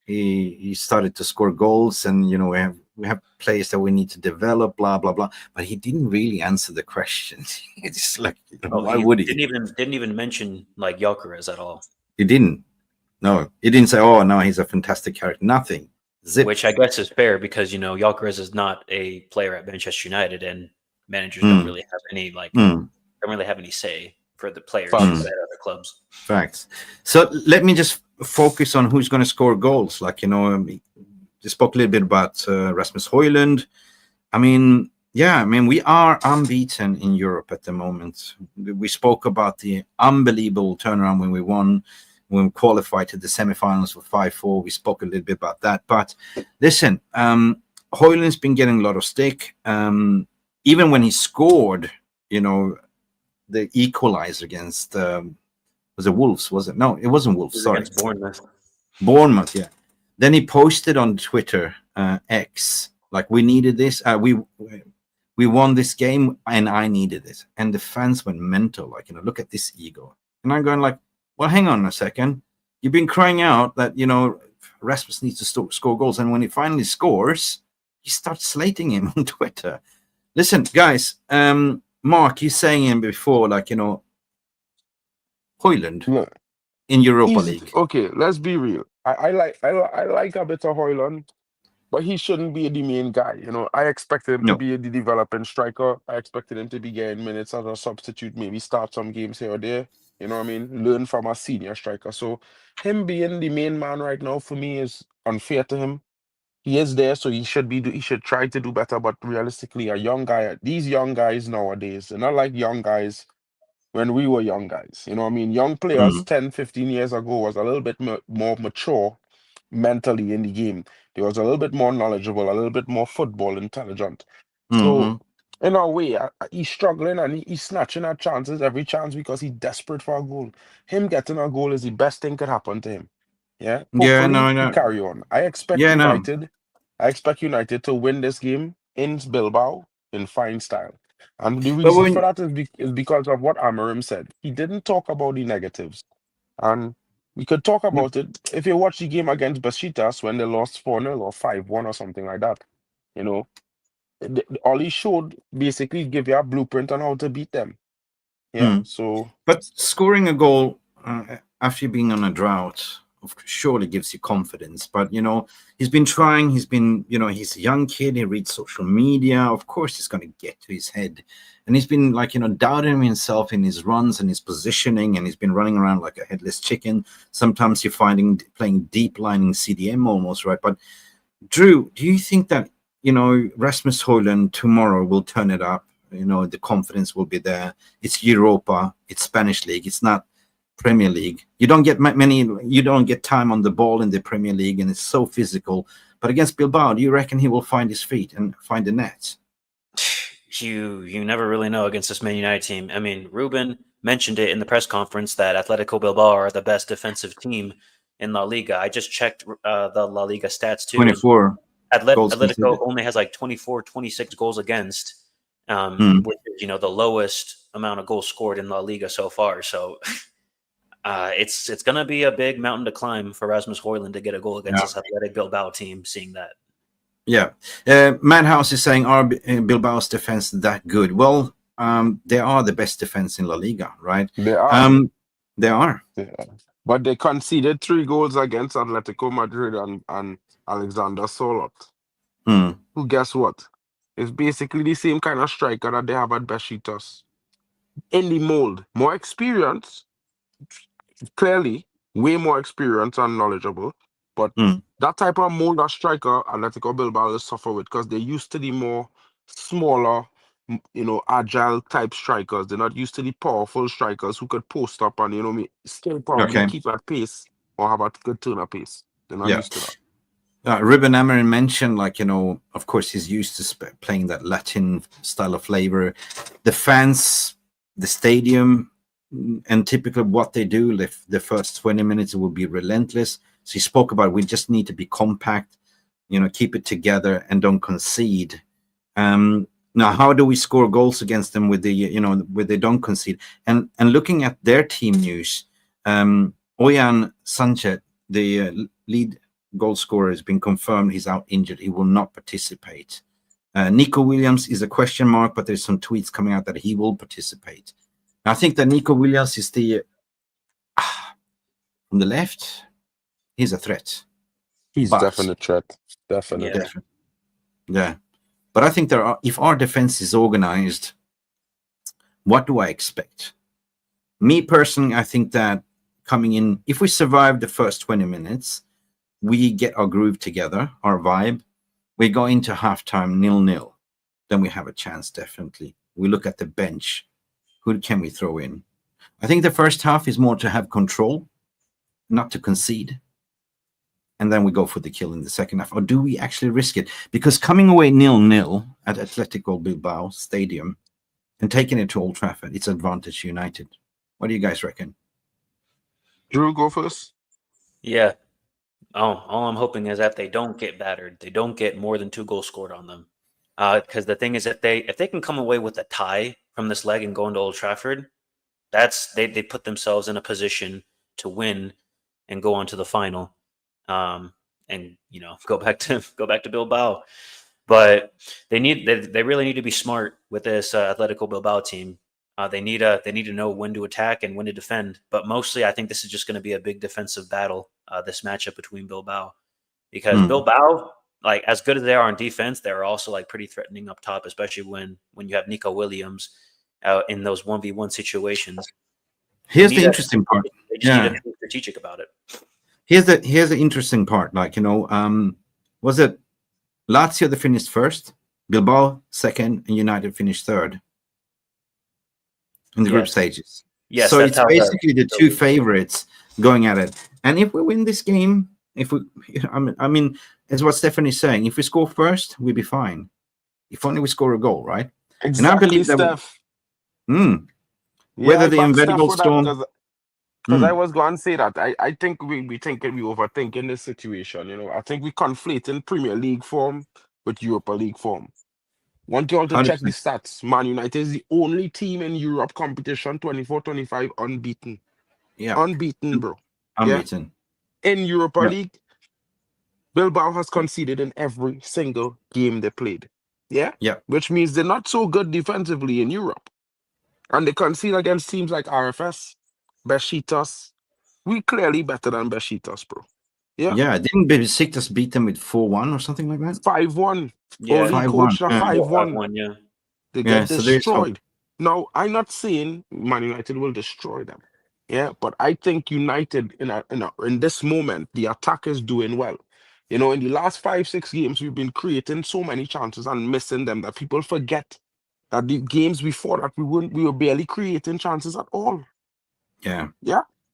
he started to score goals, and we have players that we need to develop, blah blah blah. But he didn't really answer the question. It's like, why would he? Didn't even mention like Gyökeres at all. He didn't. No, he didn't say, "Oh no, he's a fantastic character." Nothing. Zip. Which I guess is fair because Gyökeres is not a player at Manchester United, and managers don't really have any don't really have any say for the players at other clubs. Facts. So let me just focus on who's going to score goals. You spoke a little bit about Rasmus Højlund. We are unbeaten in Europe at the moment. We spoke about the unbelievable turnaround when we qualified to the semifinals for 5-4. We spoke a little bit about that. But listen, Højlund's been getting a lot of stick. Even when he scored, the equalizer against was it Wolves? Was it? No, it wasn't Wolves. Sorry, against Bournemouth. Bournemouth, yeah. Then he posted on Twitter X like, we needed this. We won this game, and I needed it. And the fans went mental. Look at this ego. And I'm going like, well, hang on a second. You've been crying out that Rasmus needs to score goals, and when he finally scores, you start slating him on Twitter. Listen, guys, Mark, he's saying him before, Højlund in Europa League. Okay, let's be real. I like a bit of Højlund, but he shouldn't be the main guy. I expected him to be the developing striker. I expected him to be getting minutes as a substitute, maybe start some games here or there. You know what I mean? Learn from a senior striker. So him being the main man right now for me is unfair to him. He is there, so he should try to do better. But realistically, a young guy, these young guys nowadays, they're not like young guys when we were young guys. You know what I mean? Young players 10, 15 years ago was a little bit more mature mentally in the game. They was a little bit more knowledgeable, a little bit more football intelligent. So in a way, he's struggling and he's snatching at chances, every chance, because he's desperate for a goal. Him getting a goal is the best thing could happen to him. Yeah. Hopefully, he carry on. I expect United to win this game in Bilbao in fine style. And the reason for that is because of what Amorim said. He didn't talk about the negatives. And we could talk about it if you watch the game against Besiktas when they lost 4-0 or 5-1 or something like that. All he showed basically give you a blueprint on how to beat them. Yeah. So, but scoring a goal after being on a drought surely gives you confidence. But he's been trying. He's been, he's a young kid. He reads social media. Of course, it's going to get to his head, and he's been doubting himself in his runs and his positioning, and he's been running around like a headless chicken. Sometimes you're playing deep lining CDM almost, right? But Drew, do you think that Rasmus Højlund tomorrow will turn it up? The confidence will be there. It's Europa. It's Spanish league. It's not Premier League. You don't get time on the ball in the Premier League, and it's so physical. But against Bilbao, do you reckon he will find his feet and find the net? You never really know against this Man United team. I mean, Ruben mentioned it in the press conference that Atletico Bilbao are the best defensive team in La Liga. I just checked the La Liga stats too. 24. Atletico only has 24, 26 goals against, which is the lowest amount of goals scored in La Liga so far. So it's going to be a big mountain to climb for Rasmus Højlund to get a goal against this Athletic Bilbao team, seeing that. Yeah. Madhouse is saying, are Bilbao's defense that good? Well, they are the best defense in La Liga, right? They are. They are. Yeah. But they conceded 3 goals against Atletico Madrid and Alexander Solot. Who, guess what? is basically the same kind of striker that they have at Besiktas. In the mold, more experience, clearly, way more experience and knowledgeable, but that type of mold of striker, Atletico Bilbao will suffer with because they're used to the more smaller, agile type strikers. They're not used to the powerful strikers who could post up and, still probably keep at pace or have a good turn of pace. They're not used to that. Ruben Amorim mentioned, of course, he's used to playing that Latin style of flavor. The fans, the stadium, and typically what they do, the first 20 minutes will be relentless. So he spoke about we just need to be compact, keep it together and don't concede. Now, how do we score goals against them with where they don't concede? And looking at their team news, Oyan Sanchez, the lead goal scorer, has been confirmed he's out injured. He will not participate. Nico Williams is a question mark, but there's some tweets coming out that he will participate. I think that Nico Williams is the from the left. He's a threat. He's a definite threat. Definitely. Yeah. But I think if our defense is organized, what do I expect? Me personally, I think that coming in, if we survive the first 20 minutes, we get our groove together, our vibe. We go into halftime 0-0. Then we have a chance, definitely. We look at the bench. Who can we throw in? I think the first half is more to have control, not to concede. And then we go for the kill in the second half. Or do we actually risk it? Because coming away 0-0 at Atletico Bilbao Stadium and taking it to Old Trafford, it's advantage United. What do you guys reckon? Drew, go first. Yeah. All I'm hoping is that they don't get battered. They don't get more than 2 goals scored on them. Because the thing is, if they can come away with a tie from this leg and go into Old Trafford, they put themselves in a position to win and go on to the final. And go back to Bilbao, but they really need to be smart with this Atletico Bilbao team. They need to know when to attack and when to defend. But mostly, I think this is just going to be a big defensive battle. This matchup between Bilbao, because Bilbao, as good as they are on defense, they're also pretty threatening up top, especially when you have Nico Williams in those 1v1 situations. Here's the interesting part. They just need to be strategic about it. Here's the interesting part. Was it Lazio that finished first, Bilbao second, and United finished third in the group stages? Yes. So it's basically the 2 favorites going at it. And if we win this game, I mean, as what Stephanie's saying, if we score first, we'll be fine. If only we score a goal, right? Exactly, and I believe Steph. Whether the inevitable storm. Because I was going to say that I think we overthinking this situation. I think we conflating Premier League form with Europa League form. Want you all to 100%. Check the stats. Man United is the only team in Europe competition 24-25 unbeaten. Yeah, unbeaten, bro. Unbeaten. Yeah? In Europa League, Bilbao has conceded in every single game they played. Yeah, which means they're not so good defensively in Europe, and they concede against teams like RFS. Besiktas, we clearly better than Besiktas, bro. Yeah. Didn't Besiktas beat them with 4-1 or something like that? 5-1. Yeah, 5-1. 5-1. Yeah. They get destroyed. Now, I'm not saying Man United will destroy them. Yeah, but I think United in this moment, the attack is doing well. In the last 5-6 games, we've been creating so many chances and missing them that people forget that the games before that we were barely creating chances at all. Yeah.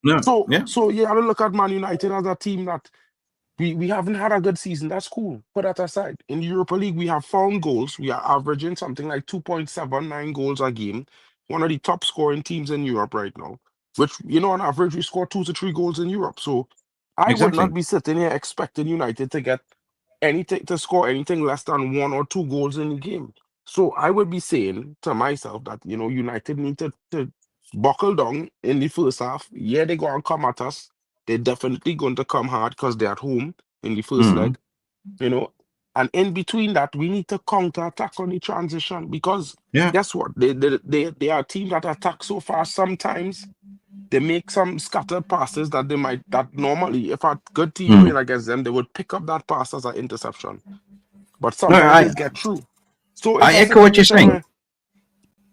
No. So you have to look at Man United as a team that we haven't had a good season. That's cool. Put that aside. In the Europa League, we have found goals. We are averaging something like 2.79 goals a game. One of the top scoring teams in Europe right now. Which, on average, we score 2 to 3 goals in Europe. So I would not be sitting here expecting United to score anything less than 1 or 2 goals in the game. So I would be saying to myself that, United need to buckle down in the first half. Yeah, they're going to come at us. They're definitely going to come hard because they're at home in the first leg. And in between that, we need to counter-attack on the transition because guess what? They are a team that attack so fast. Sometimes they make some scattered passes that normally, if a good team playing against them, they would pick up that pass as an interception. But sometimes they get through. So I echo what you're saying.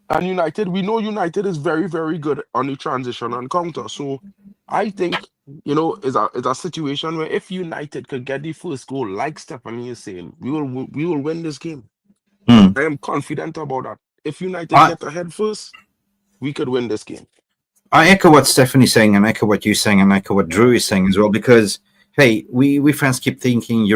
And United, we know United is very, very good on the transition and counter. So I think, it's a situation where if United could get the first goal, like Stephanie is saying, we will win this game. I am confident about that. If United get ahead first, we could win this game. I echo what Stephanie's saying, and echo what you're saying, and echo what Drew is saying as well. Because hey, we fans keep thinking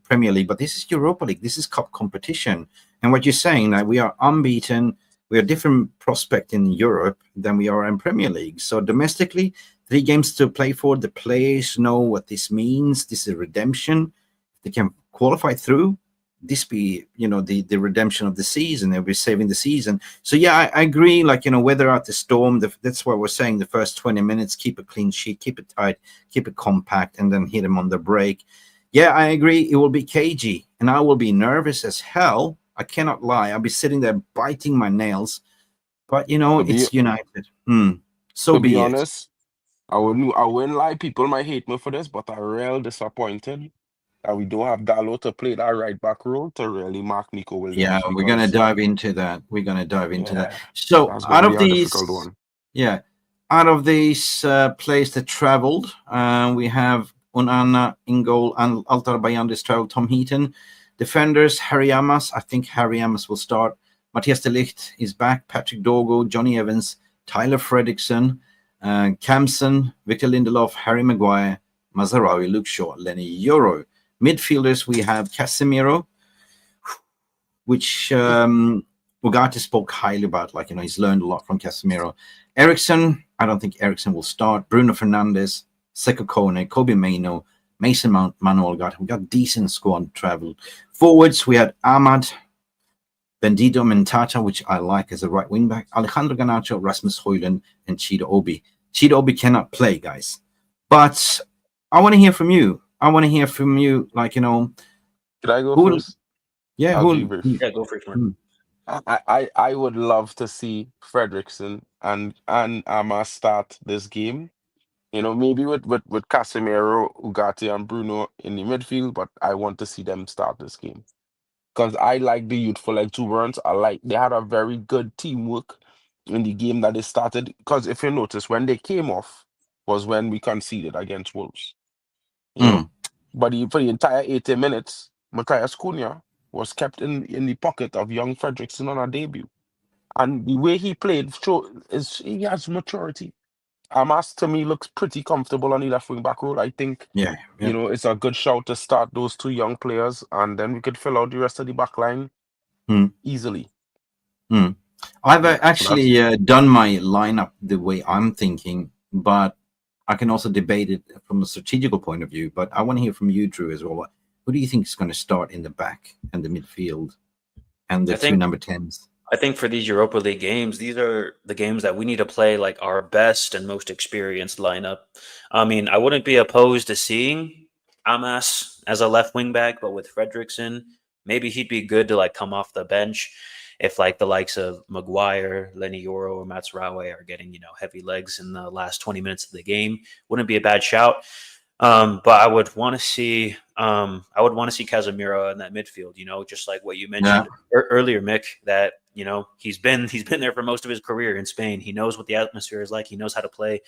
Premier League, but this is Europa League. This is cup competition. And what you're saying, that we are unbeaten, we are different prospect in Europe than we are in Premier League. So domestically, 3 games to play for. The players know what this means. This is redemption. They can qualify through. This be the redemption of the season. They'll be saving the season. So yeah, I agree. Weather out the storm. That's what we're saying. The first 20 minutes, keep a clean sheet, keep it tight, keep it compact, and then hit them on the break. Yeah, I agree. It will be cagey, and I will be nervous as hell. I cannot lie. I'll be sitting there biting my nails. But it's United. So be honest, I wouldn't lie. People might hate me for this, but I'm real disappointed that we don't have Dalot to play that right back role to really mark Nico Williams. Yeah, we're going to dive into that. So out of these, players that traveled, we have Onana in goal and Altar Bayandis traveled. Tom Heaton, defenders Harry Amas. I think Harry Amas will start. Matthias de Ligt is back. Patrick Dorgo, Johnny Evans, Tyler Fredrickson, Kamson, Victor Lindelof, Harry Maguire, Mazarawi, Luke Shaw, Lenny Yoro. Midfielders, we have Casemiro, which Ugarte spoke highly about. He's learned a lot from Casemiro. Ericsson, I don't think Ericsson will start. Bruno Fernandes, Seko Kone, Kobe Maino, Mason Manuel Ugarte. We got decent squad travel. Forwards, we had AMAD, Bendito Mentata, which I like as a right wing back, Alejandro Garnacho, Rasmus Højlund, and Chido Obi. Chido Obi cannot play, guys. But I want to hear from you. Should I go first? Yeah, go first, Mark. I would love to see Fredrickson and Amas start this game. Maybe with Casemiro, Ugarte, and Bruno in the midfield, but I want to see them start this game. Because I like the youthful exuberance. They had a very good teamwork in the game that they started. Because if you notice, when they came off was when we conceded against Wolves. But for the entire 80 minutes, Matthias Cunha was kept in the pocket of young Fredrickson on our debut. And the way he played he has maturity. Amas, to me, looks pretty comfortable on the left wing back role. I think, it's a good shout to start those 2 young players, and then we could fill out the rest of the back line easily. I've actually done my lineup the way I'm thinking, but I can also debate it from a strategical point of view. But I want to hear from you, Drew, as well. Who do you think is going to start in the back and the midfield and the 2 number 10s? I think for these Europa League games, these are the games that we need to play our best and most experienced lineup. I mean, I wouldn't be opposed to seeing Amas as a left wing back, but with Fredrickson, maybe he'd be good to come off the bench if the likes of Maguire, Lenny Yoro, or Mazarawi are getting heavy legs in the last 20 minutes of the game. Wouldn't be a bad shout. But I would want to see Casemiro in that midfield, just like what you mentioned earlier, Mick, that he's been there for most of his career in Spain. He knows what the atmosphere is like. He knows how to play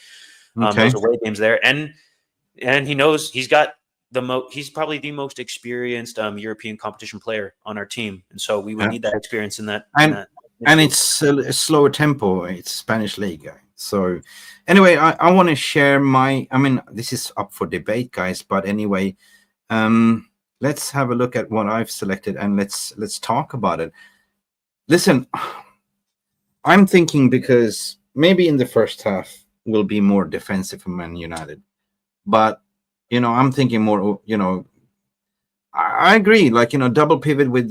those away games there, and he knows he's got he's probably the most experienced European competition player on our team, and so we would need that experience in that. And it's a slower tempo. It's Spanish League. So anyway, I want to share this is up for debate, guys. But anyway, let's have a look at what I've selected and let's talk about it. Listen, I'm thinking because maybe in the first half we'll be more defensive from Man United, but I'm thinking more. I agree. Double pivot with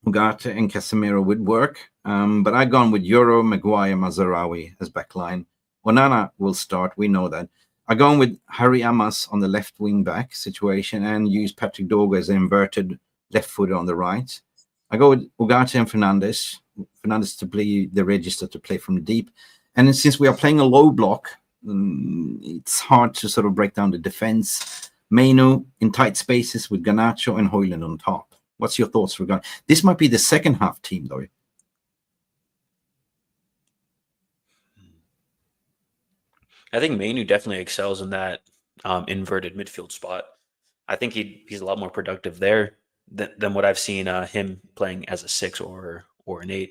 Ugarte and Casemiro would work. But I've gone with Yoro, Maguire, Mazarawi as backline. Onana will start. We know that. I've gone with Harry Amas on the left wing back situation and use Patrick Dorgo as an inverted left footer on the right. I go with Ugarte and Fernandes. Fernandes to play the register to play from deep. And then since we are playing a low block, it's hard to sort of break down the defense. Maino in tight spaces with Garnacho and Højlund on top. What's your thoughts regarding this? Might be the second half team, though. I think Mainu definitely excels in that inverted midfield spot. I think he's a lot more productive there than what I've seen him playing as a 6 or an 8.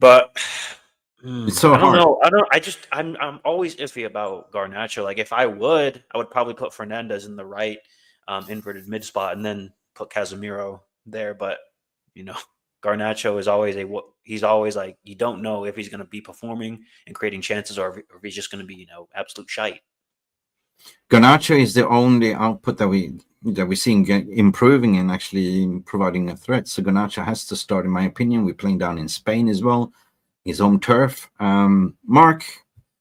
But it's so I don't hard. know. I'm always iffy about Garnacho. Like if I would probably put Fernandez in the right inverted mid spot and then put Casemiro there. But Garnacho is always he's always like, you don't know if he's going to be performing and creating chances or if he's just going to be, absolute shite. Garnacho is the only output that we're seeing improving and actually providing a threat. So Garnacho has to start, in my opinion. We're playing down in Spain as well, his home turf. Mark,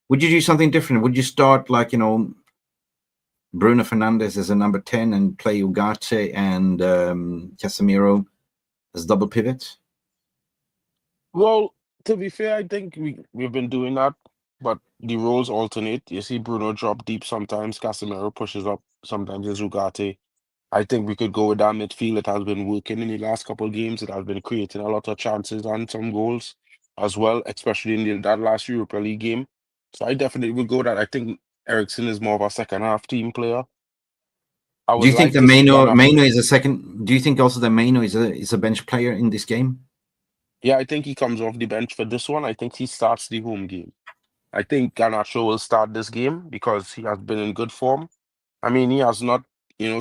would you do something different? Would you start like, Bruno Fernandes as a number 10 and play Ugarte and Casemiro as double pivot? Well, to be fair, I think we've been doing that, but the roles alternate. You see Bruno drop deep sometimes, Casemiro pushes up, sometimes it's Ugarte. I think we could go with that midfield. It has been working in the last couple of games. It has been creating a lot of chances and some goals as well, especially in that last Europa League game. So I definitely would go with that. I think Eriksen is more of a second half team player. Do you think that Maino is a second? Do you think also that Maino is a bench player in this game? Yeah, I think he comes off the bench for this one. I think he starts the home game. I think Garnacho will start this game because he has been in good form. I mean, he has not,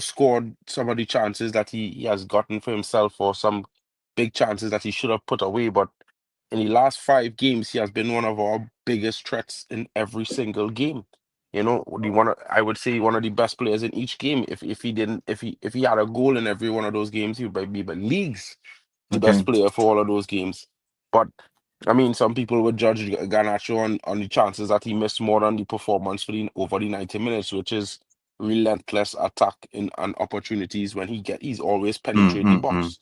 scored some of the chances that he has gotten for himself or some big chances that he should have put away. But in the last 5 games, he has been one of our biggest threats in every single game. I would say one of the best players in each game. If he had a goal in every one of those games, he would be by leagues the best player for all of those games. But I mean, some people would judge Garnacho on the chances that he missed more than the performance over the 90 minutes, which is relentless attack and opportunities when he's always penetrate the box.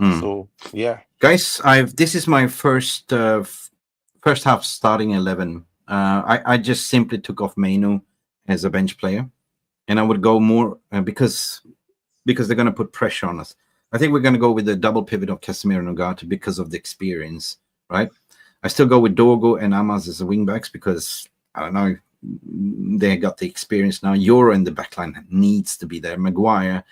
So yeah, guys, this is my first half starting 11. I just simply took off Mainu as a bench player, and I would go more because they're going to put pressure on us. I think we're going to go with the double pivot of Casemiro and Ugarte because of the experience, right? I still go with Dogo and Amaz as the wing backs because, I don't know, they got the experience now. Euro in the backline needs to be there. Maguire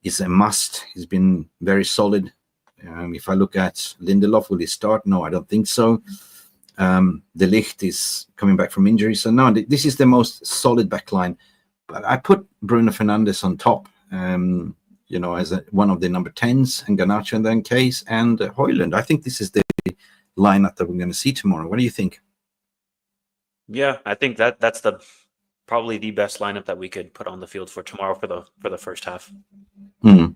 is a must. He's been very solid. If I look at Lindelof, will he start? No, I don't think so. De Ligt is coming back from injury. So, no, this is the most solid backline. But I put Bruno Fernandes on top. As one of the number 10s, and Garnacho and then Case and Højlund. I think this is the lineup that we're going to see tomorrow. What do you think? Yeah, I think that's probably the best lineup that we could put on the field for tomorrow for the first half. And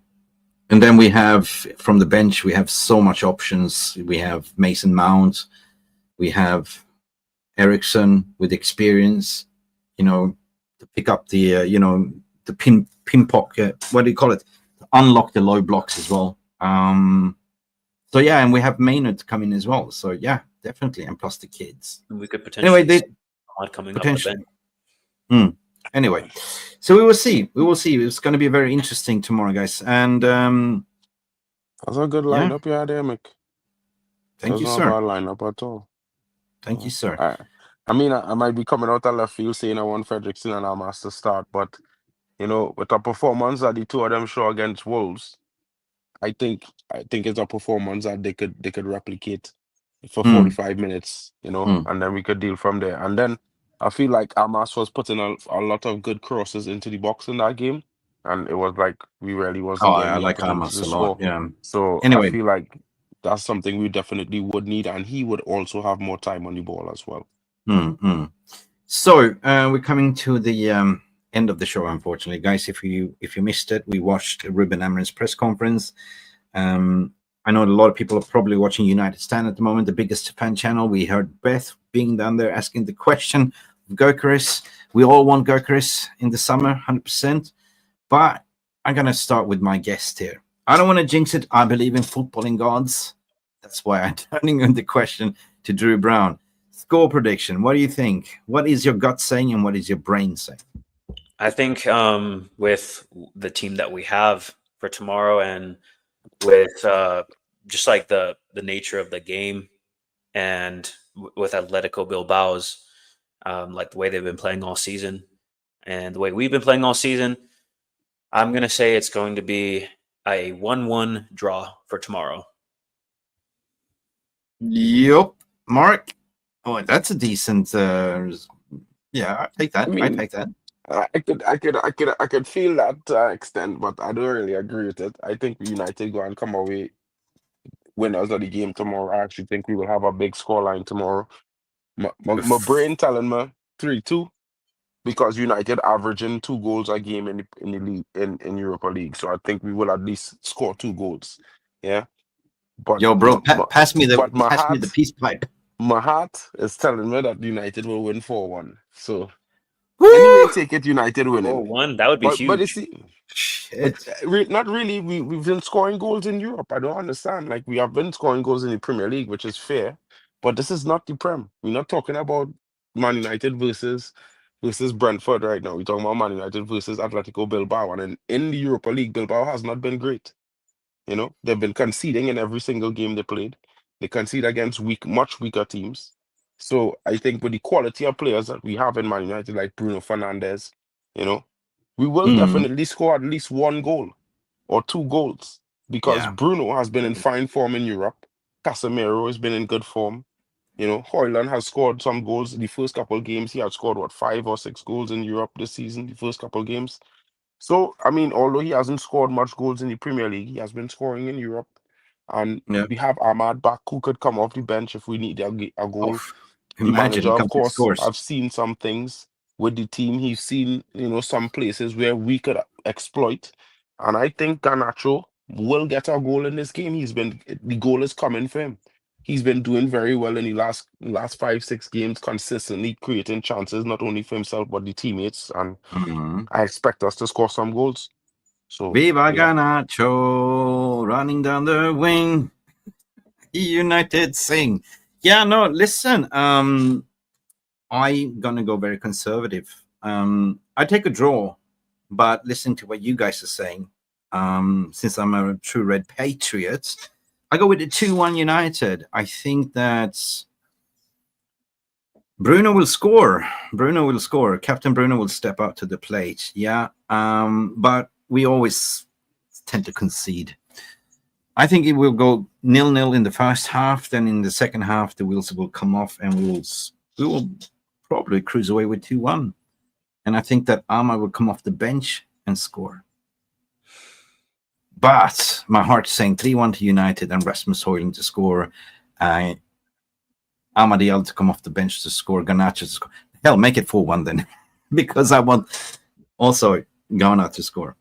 then we have from the bench, we have so much options. We have Mason Mount, we have Eriksen with experience, to pick up the the pin pocket. What do you call it? Unlock the low blocks as well. So yeah, and we have Maynard coming as well. So yeah, definitely, and plus the kids. And we could potentially coming up the bench. Anyway, so we will see. It's going to be very interesting tomorrow, guys. And that's a good lineup, yeah, there, Mick. Thank you, sir. Not a bad lineup at all. Thank you, sir. I mean, I might be coming out of left field saying I want Fredrickson and Almas to start, but with a performance that the two of them show against Wolves, I think it's a performance that they could replicate for 45 minutes, and then we could deal from there. And then I feel like Almas was putting a lot of good crosses into the box in that game, and it was like we really wasn't getting I like Almas a lot. Yeah. So anyway, I feel like that's something we definitely would need, and he would also have more time on the ball as well. So we're coming to the end of the show, unfortunately, guys. If you missed it, we watched Ruben Amorim's press conference. I know a lot of people are probably watching United Stand at the moment, the biggest fan channel. We heard Beth being down there asking the question of Gyökeres. We all want Gyökeres in the summer, 100%. But I'm going to start with my guest here. I don't want to jinx it. I believe in footballing gods. That's why I'm turning the question to Drew Brown. Score prediction. What do you think? What is your gut saying and what is your brain saying? I think with the team that we have for tomorrow, and with just like the nature of the game, and with Atletico Bilbao's like the way they've been playing all season and the way we've been playing all season, I'm gonna say it's going to be a 1-1 draw for tomorrow. Yep, Mark. Oh, that's a decent. Yeah, I take that. I mean, I take that. I could feel that extent, but I don't really agree with it. I think United go and come away winners of the game tomorrow. I actually think we will have a big scoreline tomorrow. My brain telling me 3-2 because United averaging 2 goals a game in the league in Europa League. So I think we will at least score 2 goals. Yeah. But Yo, bro, pass me but the peace pipe. my heart is telling me that United will win 4-1. So anyway, take it United winning. 4-1, that would be huge. But you see, not really. We've been scoring goals in Europe. I don't understand. Like, we have been scoring goals in the Premier League, which is fair. But this is not the Prem. We're not talking about Man United versus Brentford right now. We're talking about Man United versus Atletico Bilbao. And in the Europa League, Bilbao has not been great. You know, they've been conceding in every single game they played. They concede against much weaker teams. So I think with the quality of players that we have in Man United, like Bruno Fernandes, you know, we will definitely score at least 1 goal or 2 goals because Bruno has been in fine form in Europe. Casemiro has been in good form. You know, Højlund has scored some goals. The first couple of games, he had scored, 5 or 6 goals in Europe this season, the first couple of games. So, I mean, although he hasn't scored much goals in the Premier League, he has been scoring in Europe. And we have AMAD back who could come off the bench if we need a goal. The manager, of course, I've seen some things with the team. He's seen, you know, some places where we could exploit. And I think Garnacho will get a goal in this game. The goal is coming for him. He's been doing very well in the last 5-6 games, consistently creating chances, not only for himself, but the teammates. And I expect us to score some goals. So Viva Garnacho, running down the wing. United sing. Yeah, no, listen. I'm gonna go very conservative. I take a draw, but listen to what you guys are saying. Since I'm a true red patriot, I go with the 2-1 United. I think that Bruno will score. Captain Bruno will step up to the plate. Yeah. But we always tend to concede. I think it will go 0-0 in the first half. Then in the second half, the wheels will come off, and we will probably cruise away with 2-1. And I think that AMAD will come off the bench and score. But my heart's saying 3-1 to United and Rasmus Højlund to score. AMAD Diallo to come off the bench to score. Garnacho to score. Hell, make it 4-1 then, because I want also Ghana to score.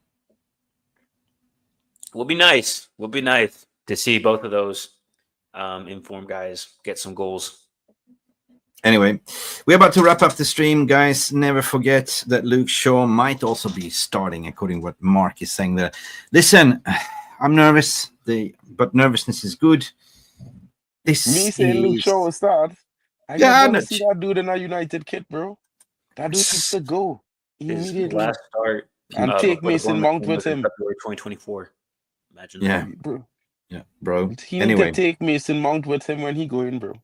Will be nice to see both of those informed guys get some goals. Anyway, we're about to wrap up the stream, guys. Never forget that Luke Shaw might also be starting, according to what Mark is saying there. Listen, I'm nervous, but nervousness is good. Me saying Luke Shaw will start. I want to see that dude in a United kit, bro. That dude needs to go immediately. His last start and take Mason Mount with him. February 2024. Imagine that. Bro. Yeah, bro. He need to take Mason Mount with him when he go in, bro.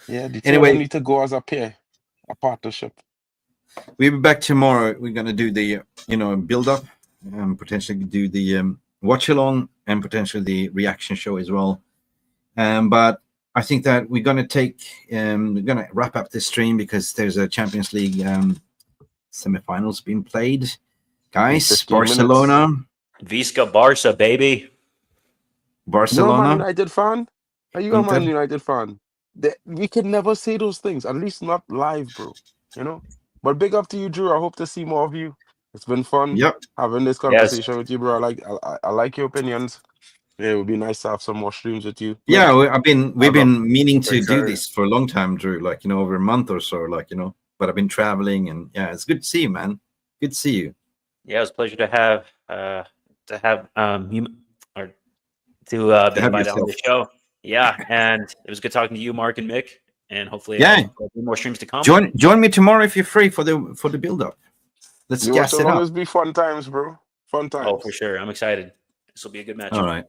Yeah, the two need to go as a pair, a partnership. We'll be back tomorrow. We're gonna do the build up, potentially do the watch along, and potentially the reaction show as well. But I think that we're gonna wrap up the stream because there's a Champions League semifinals being played, guys. Barcelona, Visca Barca, baby. Barcelona. You're a Man United fan? Are you a Man United fan? We can never say those things, at least not live, bro. You know. But big up to you, Drew. I hope to see more of you. It's been fun having this conversation with you, bro. I like your opinions. Yeah, it would be nice to have some more streams with you. Yeah, we've been meaning to do this for a long time, Drew. Over a month or so, But I've been traveling, and yeah, it's good to see you, man. Good to see you. Yeah, it was a pleasure to have you or to be invited on the show. Yeah, and it was good talking to you, Mark and Mick, and hopefully more streams to come. Join me tomorrow if you're free for the build up. Let's gas it up. Always be fun times, bro. Fun times. Oh, for sure. I'm excited. This will be a good match. All right.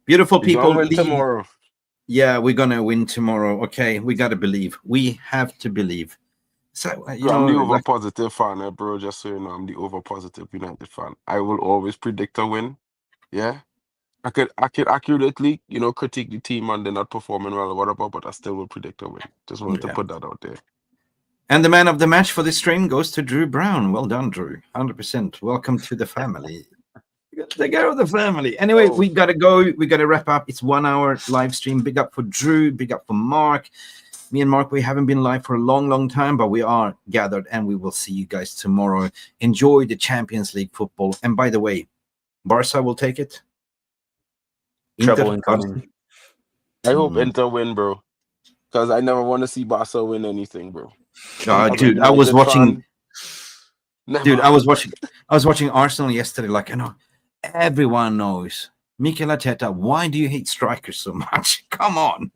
Beautiful people. Win tomorrow. Yeah, we're going to win tomorrow. Okay, we got to believe. We have to believe. So, I'm the over positive fan, bro. Just so you know, I'm the over positive United fan. I will always predict a win. Yeah. I could accurately, critique the team and they're not performing well or whatever, but I still will predict a win. Just wanted to put that out there. And the man of the match for this stream goes to Drew Brown. Well done, Drew. 100%. Welcome to the family. The guy of the family. Anyway, we got to go. We got to wrap up. It's 1 hour live stream. Big up for Drew. Big up for Mark. Me and Mark, we haven't been live for a long, long time, but we are gathered and we will see you guys tomorrow. Enjoy the Champions League football. And by the way, Barca will take it. Trouble incoming. I hope Inter win, bro. Because I never want to see Barca win anything, bro. Dude, I was watching. Dude, I was watching Arsenal yesterday. Like, everyone knows Mikel Arteta. Why do you hate strikers so much? Come on,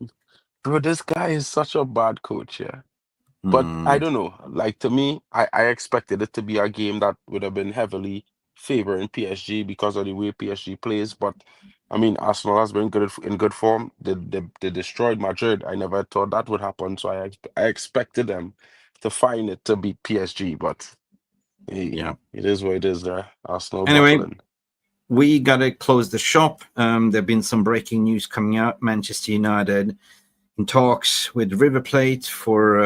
bro. This guy is such a bad coach, yeah. But I don't know. Like, to me, I expected it to be a game that would have been heavily favoring PSG because of the way PSG plays. But I mean, Arsenal has been in good form. They destroyed Madrid. I never thought that would happen. So I expected them to find it to beat PSG. But it is what it is there. Arsenal. Anyway, battling. We got to close the shop. There have been some breaking news coming out. Manchester United in talks with River Plate for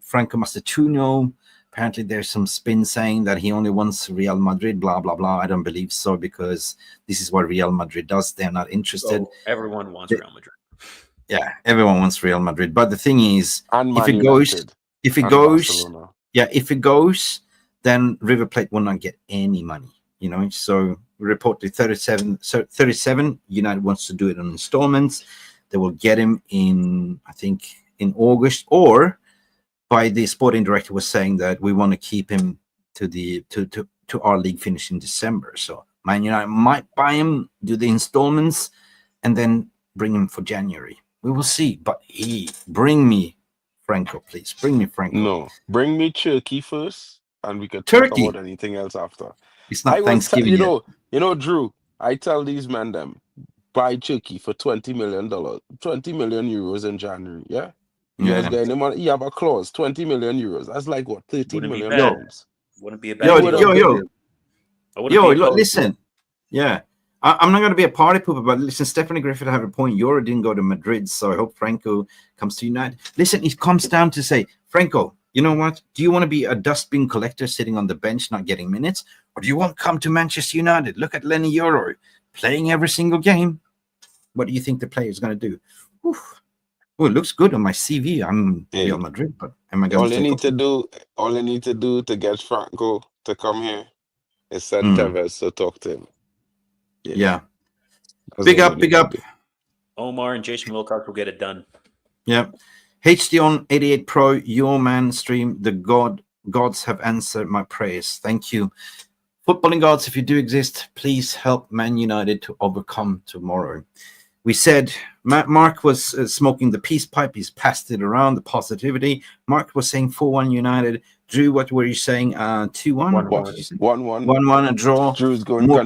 Franco Macetuno. Apparently, there's some spin saying that he only wants Real Madrid, blah, blah, blah. I don't believe so because this is what Real Madrid does. They're not interested. So everyone wants Real Madrid. Yeah, everyone wants Real Madrid. But the thing is, if it goes, then River Plate will not get any money. So reportedly 37 United wants to do it on installments. They will get him in, I think, in August, or by the sporting director was saying that we want to keep him to our league finish in December. So Man United might buy him, do the installments, and then bring him for January. We will see. But bring me Franco, please. Bring me Franco. No, bring me Turkey first, and we could talk about anything else after. It's not Thanksgiving yet. Drew, I tell these men them, buy Turkey for $20 million, 20 million euros in January, yeah? You guys get any money? You have a clause, 20 million euros. That's like what, 13 million pounds. Wouldn't be a bad listen. Yeah. I'm not going to be a party pooper, but listen, Stephanie Griffith have a point. Euro didn't go to Madrid, so I hope Franco comes to United. Listen, it comes down to say, Franco, you know what? Do you want to be a dustbin collector sitting on the bench not getting minutes? Or do you want to come to Manchester United? Look at Lenny Euro playing every single game. What do you think the player is going to do? Oof. Oh, it looks good on my CV. I'm Real Madrid, but am I going all you need to do to get Franco to come here is send Tevez to talk to him. Yeah. Big up. Omar and Jason Wilcox will get it done. Yeah. HD on 88 Pro, your man stream. The gods have answered my prayers. Thank you. Footballing gods, if you do exist, please help Man United to overcome tomorrow. We said Mark was smoking the peace pipe. He's passed it around, the positivity. Mark was saying 4-1 United. Drew, what were you saying? 2-1? 1-1. 1-1, a draw. Drew's going more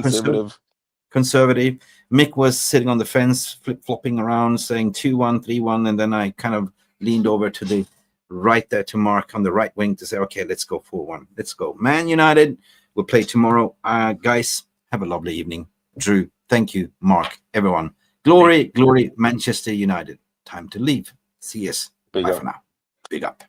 conservative. Mick was sitting on the fence, flip-flopping around, saying 2-1, 3-1, and then I kind of leaned over to the right there to Mark on the right wing to say, okay, let's go 4-1. Let's go. Man United will play tomorrow. Guys, have a lovely evening. Drew, thank you. Mark, everyone. Glory, Manchester United. Time to leave. See you. Bye for now. Big up.